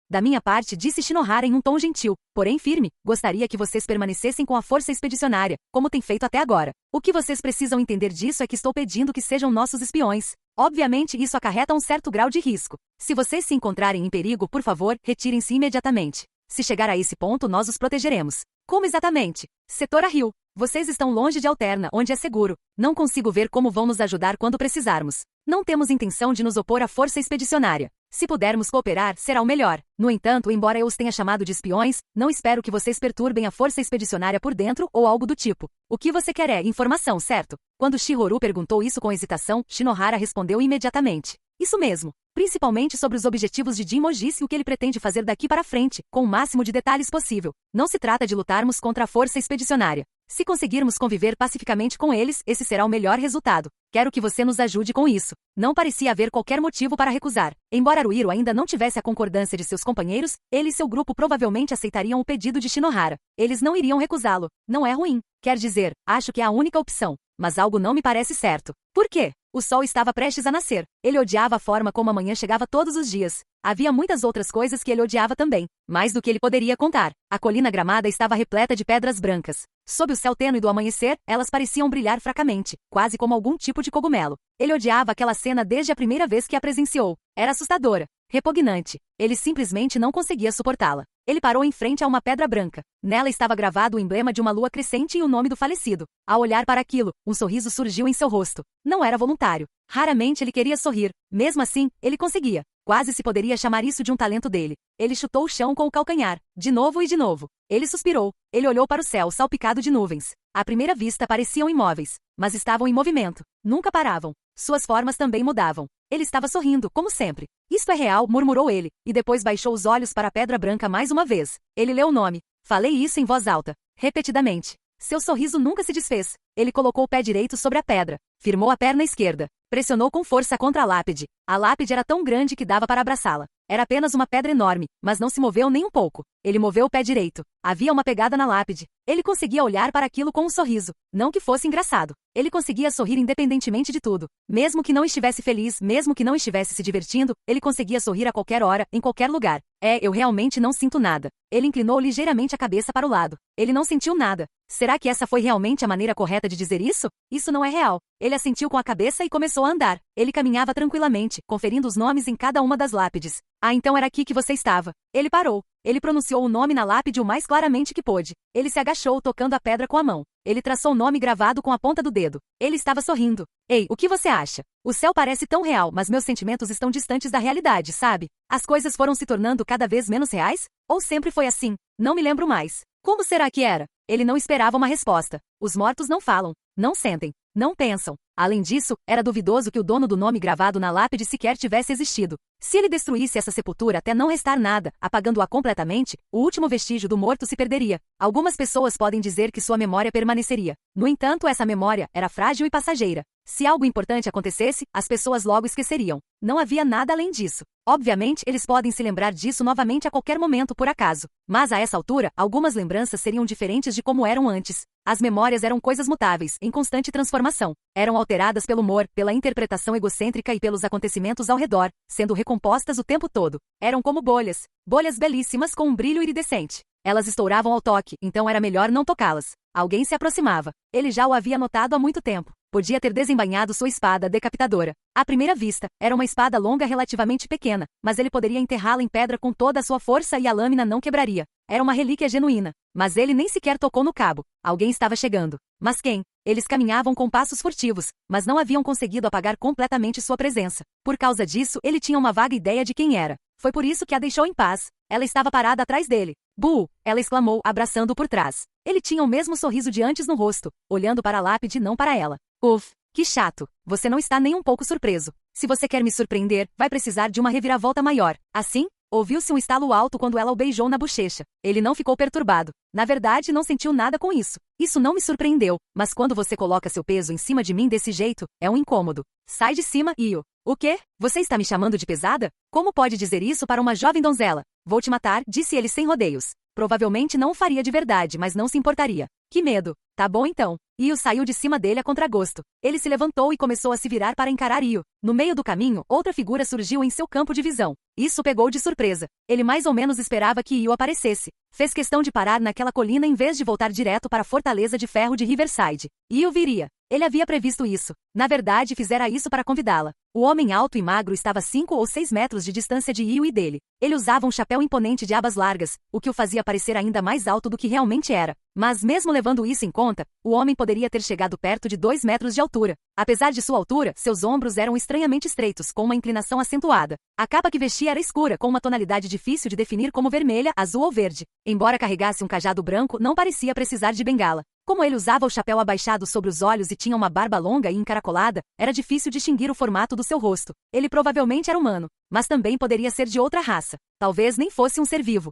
Da minha parte, disse Shinohara em um tom gentil, porém firme, gostaria que vocês permanecessem com a força expedicionária, como tem feito até agora. O que vocês precisam entender disso é que estou pedindo que sejam nossos espiões. Obviamente isso acarreta um certo grau de risco. Se vocês se encontrarem em perigo, por favor, retirem-se imediatamente. Se chegar a esse ponto, nós os protegeremos. Como exatamente? Setora Hill. Vocês estão longe de Alterna, onde é seguro. Não consigo ver como vão nos ajudar quando precisarmos. Não temos intenção de nos opor à força expedicionária. Se pudermos cooperar, será o melhor. No entanto, embora eu os tenha chamado de espiões, não espero que vocês perturbem a força expedicionária por dentro ou algo do tipo. O que você quer é informação, certo? Quando Shihoru perguntou isso com hesitação, Shinohara respondeu imediatamente. Isso mesmo. Principalmente sobre os objetivos de Jinmoji e o que ele pretende fazer daqui para frente, com o máximo de detalhes possível. Não se trata de lutarmos contra a força expedicionária. Se conseguirmos conviver pacificamente com eles, esse será o melhor resultado. Quero que você nos ajude com isso. Não parecia haver qualquer motivo para recusar. Embora Aruiro ainda não tivesse a concordância de seus companheiros, ele e seu grupo provavelmente aceitariam o pedido de Shinohara. Eles não iriam recusá-lo. Não é ruim. Quer dizer, acho que é a única opção. Mas algo não me parece certo. Por quê? O sol estava prestes a nascer. Ele odiava a forma como a manhã chegava todos os dias. Havia muitas outras coisas que ele odiava também, mais do que ele poderia contar. A colina gramada estava repleta de pedras brancas. Sob o céu tênue do amanhecer, elas pareciam brilhar fracamente, quase como algum tipo de cogumelo. Ele odiava aquela cena desde a primeira vez que a presenciou. Era assustadora, repugnante. Ele simplesmente não conseguia suportá-la. Ele parou em frente a uma pedra branca. Nela estava gravado o emblema de uma lua crescente e o nome do falecido. Ao olhar para aquilo, um sorriso surgiu em seu rosto. Não era voluntário. Raramente ele queria sorrir. Mesmo assim, ele conseguia. Quase se poderia chamar isso de um talento dele. Ele chutou o chão com o calcanhar. De novo e de novo. Ele suspirou. Ele olhou para o céu salpicado de nuvens. À primeira vista pareciam imóveis, mas estavam em movimento. Nunca paravam. Suas formas também mudavam. Ele estava sorrindo, como sempre. Isto é real, murmurou ele, e depois baixou os olhos para a pedra branca mais uma vez. Ele leu o nome. Falei isso em voz alta, repetidamente. Seu sorriso nunca se desfez. Ele colocou o pé direito sobre a pedra. Firmou a perna esquerda. Pressionou com força contra a lápide. A lápide era tão grande que dava para abraçá-la. Era apenas uma pedra enorme, mas não se moveu nem um pouco. Ele moveu o pé direito. Havia uma pegada na lápide. Ele conseguia olhar para aquilo com um sorriso. Não que fosse engraçado. Ele conseguia sorrir independentemente de tudo. Mesmo que não estivesse feliz, mesmo que não estivesse se divertindo, ele conseguia sorrir a qualquer hora, em qualquer lugar. Eu realmente não sinto nada. Ele inclinou ligeiramente a cabeça para o lado. Ele não sentiu nada. Será que essa foi realmente a maneira correta de dizer isso? Isso não é real. Ele assentiu com a cabeça e começou a andar. Ele caminhava tranquilamente, conferindo os nomes em cada uma das lápides. Então era aqui que você estava. Ele parou. Ele pronunciou o nome na lápide o mais claramente que pôde. Ele se agachou, tocando a pedra com a mão. Ele traçou o nome gravado com a ponta do dedo. Ele estava sorrindo. Ei, o que você acha? O céu parece tão real, mas meus sentimentos estão distantes da realidade, sabe? As coisas foram se tornando cada vez menos reais? Ou sempre foi assim? Não me lembro mais. Como será que era? Ele não esperava uma resposta. Os mortos não falam, não sentem, não pensam. Além disso, era duvidoso que o dono do nome gravado na lápide sequer tivesse existido. Se ele destruísse essa sepultura até não restar nada, apagando-a completamente, o último vestígio do morto se perderia. Algumas pessoas podem dizer que sua memória permaneceria. No entanto, essa memória era frágil e passageira. Se algo importante acontecesse, as pessoas logo esqueceriam. Não havia nada além disso. Obviamente, eles podem se lembrar disso novamente a qualquer momento por acaso. Mas a essa altura, algumas lembranças seriam diferentes de como eram antes. As memórias eram coisas mutáveis, em constante transformação. Eram alteradas pelo humor, pela interpretação egocêntrica e pelos acontecimentos ao redor, sendo recompostas o tempo todo. Eram como bolhas. Bolhas belíssimas com um brilho iridescente. Elas estouravam ao toque, então era melhor não tocá-las. Alguém se aproximava. Ele já o havia notado há muito tempo. Podia ter desembainhado sua espada decapitadora. À primeira vista, era uma espada longa relativamente pequena, mas ele poderia enterrá-la em pedra com toda a sua força e a lâmina não quebraria. Era uma relíquia genuína. Mas ele nem sequer tocou no cabo. Alguém estava chegando. Mas quem? Eles caminhavam com passos furtivos, mas não haviam conseguido apagar completamente sua presença. Por causa disso, ele tinha uma vaga ideia de quem era. Foi por isso que a deixou em paz. Ela estava parada atrás dele. "Bull!" ela exclamou, abraçando-o por trás. Ele tinha o mesmo sorriso de antes no rosto, olhando para a lápide e não para ela. "Uf, que chato. Você não está nem um pouco surpreso. Se você quer me surpreender, vai precisar de uma reviravolta maior." Assim? Ouviu-se um estalo alto quando ela o beijou na bochecha. Ele não ficou perturbado. Na verdade, não sentiu nada com isso. Isso não me surpreendeu, mas quando você coloca seu peso em cima de mim desse jeito, é um incômodo. Sai de cima, Io. O quê? Você está me chamando de pesada? Como pode dizer isso para uma jovem donzela? Vou te matar, disse ele sem rodeios. Provavelmente não o faria de verdade, mas não se importaria. Que medo. Tá bom então. Io saiu de cima dele a contragosto. Ele se levantou e começou a se virar para encarar Io. No meio do caminho, outra figura surgiu em seu campo de visão. Isso pegou de surpresa. Ele mais ou menos esperava que Io aparecesse. Fez questão de parar naquela colina em vez de voltar direto para a fortaleza de ferro de Riverside. Io viria. Ele havia previsto isso. Na verdade, fizera isso para convidá-la. O homem alto e magro estava a 5 ou 6 metros de distância de Io e dele. Ele usava um chapéu imponente de abas largas, o que o fazia parecer ainda mais alto do que realmente era. Mas mesmo levando isso em conta, o homem poderia ter chegado perto de 2 metros de altura. Apesar de sua altura, seus ombros eram estranhamente estreitos, com uma inclinação acentuada. A capa que vestia era escura, com uma tonalidade difícil de definir como vermelha, azul ou verde. Embora carregasse um cajado branco, não parecia precisar de bengala. Como ele usava o chapéu abaixado sobre os olhos e tinha uma barba longa e encaracolada, era difícil distinguir o formato do seu rosto. Ele provavelmente era humano, mas também poderia ser de outra raça. Talvez nem fosse um ser vivo.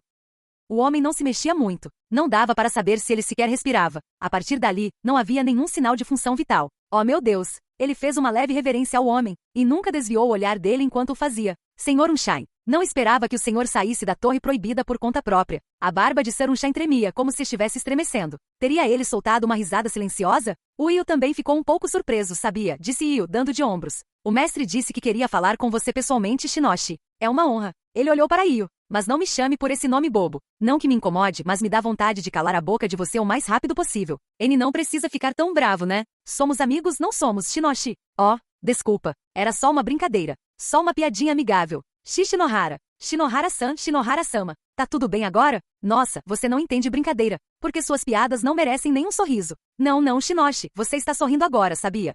O homem não se mexia muito. Não dava para saber se ele sequer respirava. A partir dali, não havia nenhum sinal de função vital. Oh meu Deus! Ele fez uma leve reverência ao homem, e nunca desviou o olhar dele enquanto o fazia. Senhor Unshine. Não esperava que o senhor saísse da torre proibida por conta própria. A barba de Sir Unshine tremia, como se estivesse estremecendo. Teria ele soltado uma risada silenciosa? O Io também ficou um pouco surpreso, sabia? Disse Io, dando de ombros. O mestre disse que queria falar com você pessoalmente, Shinoshi. É uma honra. Ele olhou para Io. Mas não me chame por esse nome bobo. Não que me incomode, mas me dá vontade de calar a boca de você o mais rápido possível. Ele não precisa ficar tão bravo, né? Somos amigos, não somos, Shinoshi. Oh, desculpa. Era só uma brincadeira. Só uma piadinha amigável. Shinohara. Shinohara-san, Shinohara-sama. Tá tudo bem agora? Nossa, você não entende brincadeira. Porque suas piadas não merecem nenhum sorriso. Não, Shinoshi. Você está sorrindo agora, sabia?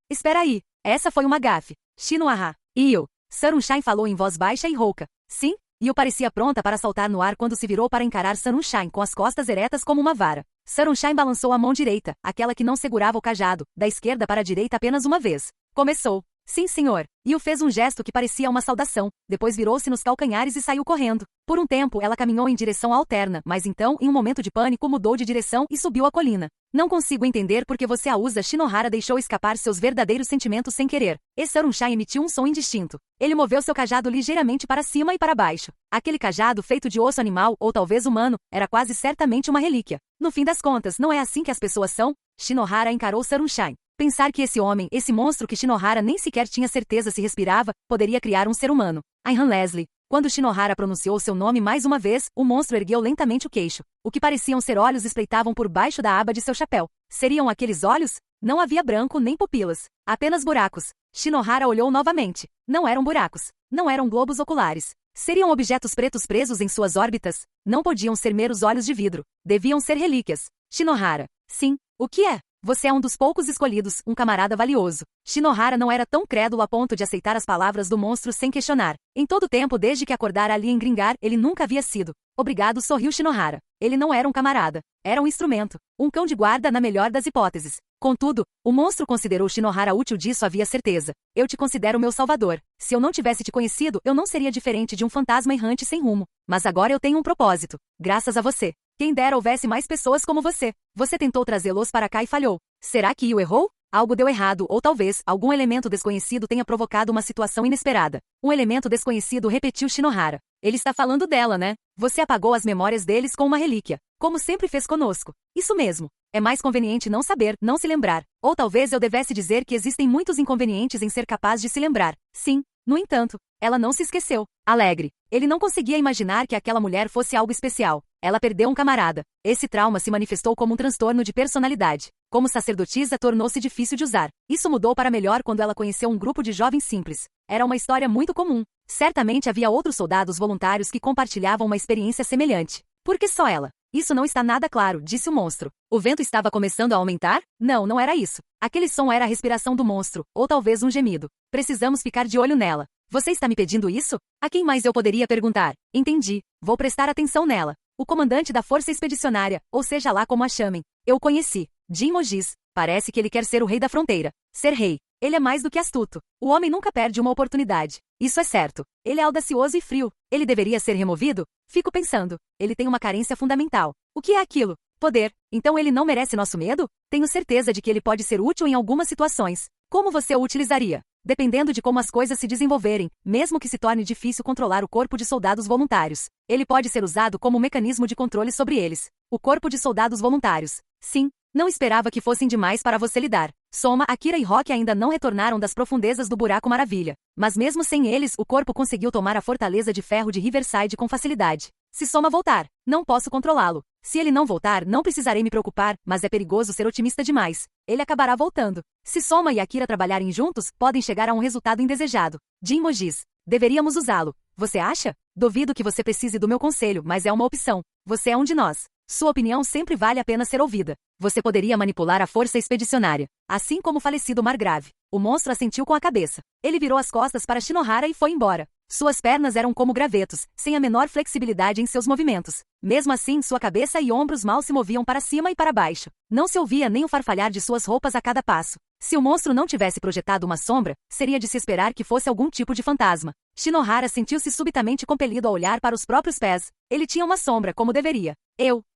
Espera aí. Essa foi uma gafe. Shinohara. Io. Sir Unshine falou em voz baixa e rouca. Sim? Io parecia pronta para saltar no ar quando se virou para encarar Sir Unshine com as costas eretas como uma vara. Sir Unshine balançou a mão direita, aquela que não segurava o cajado, da esquerda para a direita apenas uma vez. Começou. Sim, senhor. Io fez um gesto que parecia uma saudação, depois virou-se nos calcanhares e saiu correndo. Por um tempo ela caminhou em direção alterna, mas então, em um momento de pânico, mudou de direção e subiu a colina. Não consigo entender porque você a usa. Shinohara deixou escapar seus verdadeiros sentimentos sem querer. E Sir Unshine emitiu um som indistinto. Ele moveu seu cajado ligeiramente para cima e para baixo. Aquele cajado feito de osso animal, ou talvez humano, era quase certamente uma relíquia. No fim das contas, não é assim que as pessoas são? Shinohara encarou Sir Unshine. Pensar que esse homem, esse monstro que Shinohara nem sequer tinha certeza se respirava, poderia criar um ser humano. Ayhan Leslie. Quando Shinohara pronunciou seu nome mais uma vez, o monstro ergueu lentamente o queixo. O que pareciam ser olhos espreitavam por baixo da aba de seu chapéu. Seriam aqueles olhos? Não havia branco nem pupilas. Apenas buracos. Shinohara olhou novamente. Não eram buracos. Não eram globos oculares. Seriam objetos pretos presos em suas órbitas? Não podiam ser meros olhos de vidro. Deviam ser relíquias. Shinohara. Sim. O que é? Você é um dos poucos escolhidos, um camarada valioso. Shinohara não era tão crédulo a ponto de aceitar as palavras do monstro sem questionar. Em todo o tempo desde que acordara ali em Gringar, ele nunca havia sido. Obrigado, sorriu Shinohara. Ele não era um camarada. Era um instrumento. Um cão de guarda na melhor das hipóteses. Contudo, o monstro considerou Shinohara útil, disso havia certeza. Eu te considero meu salvador. Se eu não tivesse te conhecido, eu não seria diferente de um fantasma errante sem rumo. Mas agora eu tenho um propósito. Graças a você. Quem dera houvesse mais pessoas como você. Você tentou trazê-los para cá e falhou. Será que Io errou? Algo deu errado, ou talvez, algum elemento desconhecido tenha provocado uma situação inesperada. Um elemento desconhecido, repetiu Shinohara. Ele está falando dela, né? Você apagou as memórias deles com uma relíquia, como sempre fez conosco. Isso mesmo. É mais conveniente não saber, não se lembrar. Ou talvez eu devesse dizer que existem muitos inconvenientes em ser capaz de se lembrar. Sim. No entanto, ela não se esqueceu. Alegre. Ele não conseguia imaginar que aquela mulher fosse algo especial. Ela perdeu um camarada. Esse trauma se manifestou como um transtorno de personalidade. Como sacerdotisa, tornou-se difícil de usar. Isso mudou para melhor quando ela conheceu um grupo de jovens simples. Era uma história muito comum. Certamente havia outros soldados voluntários que compartilhavam uma experiência semelhante. Por que só ela? Isso não está nada claro, disse o monstro. O vento estava começando a aumentar? Não, não era isso. Aquele som era a respiração do monstro, ou talvez um gemido. Precisamos ficar de olho nela. Você está me pedindo isso? A quem mais eu poderia perguntar? Entendi. Vou prestar atenção nela. O comandante da força expedicionária, ou seja lá como a chamem. Eu o conheci. Jin Mogis. Parece que ele quer ser o rei da fronteira. Ser rei. Ele é mais do que astuto. O homem nunca perde uma oportunidade. Isso é certo. Ele é audacioso e frio. Ele deveria ser removido? Fico pensando. Ele tem uma carência fundamental. O que é aquilo? Poder. Então ele não merece nosso medo? Tenho certeza de que ele pode ser útil em algumas situações. Como você o utilizaria? Dependendo de como as coisas se desenvolverem, mesmo que se torne difícil controlar o corpo de soldados voluntários. Ele pode ser usado como um mecanismo de controle sobre eles. O corpo de soldados voluntários. Sim. Não esperava que fossem demais para você lidar. Soma, Akira e Rock ainda não retornaram das profundezas do Buraco Maravilha. Mas mesmo sem eles, o corpo conseguiu tomar a fortaleza de ferro de Riverside com facilidade. Se Soma voltar, não posso controlá-lo. Se ele não voltar, não precisarei me preocupar, mas é perigoso ser otimista demais. Ele acabará voltando. Se Soma e Akira trabalharem juntos, podem chegar a um resultado indesejado. Jinmo diz. Deveríamos usá-lo. Você acha? Duvido que você precise do meu conselho, mas é uma opção. Você é um de nós. Sua opinião sempre vale a pena ser ouvida. Você poderia manipular a força expedicionária, assim como o falecido Margrave. O monstro assentiu com a cabeça. Ele virou as costas para Shinohara e foi embora. Suas pernas eram como gravetos, sem a menor flexibilidade em seus movimentos. Mesmo assim, sua cabeça e ombros mal se moviam para cima e para baixo. Não se ouvia nem o farfalhar de suas roupas a cada passo. Se o monstro não tivesse projetado uma sombra, seria de se esperar que fosse algum tipo de fantasma. Shinohara sentiu-se subitamente compelido a olhar para os próprios pés. Ele tinha uma sombra como deveria.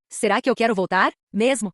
Será que eu quero voltar? Mesmo?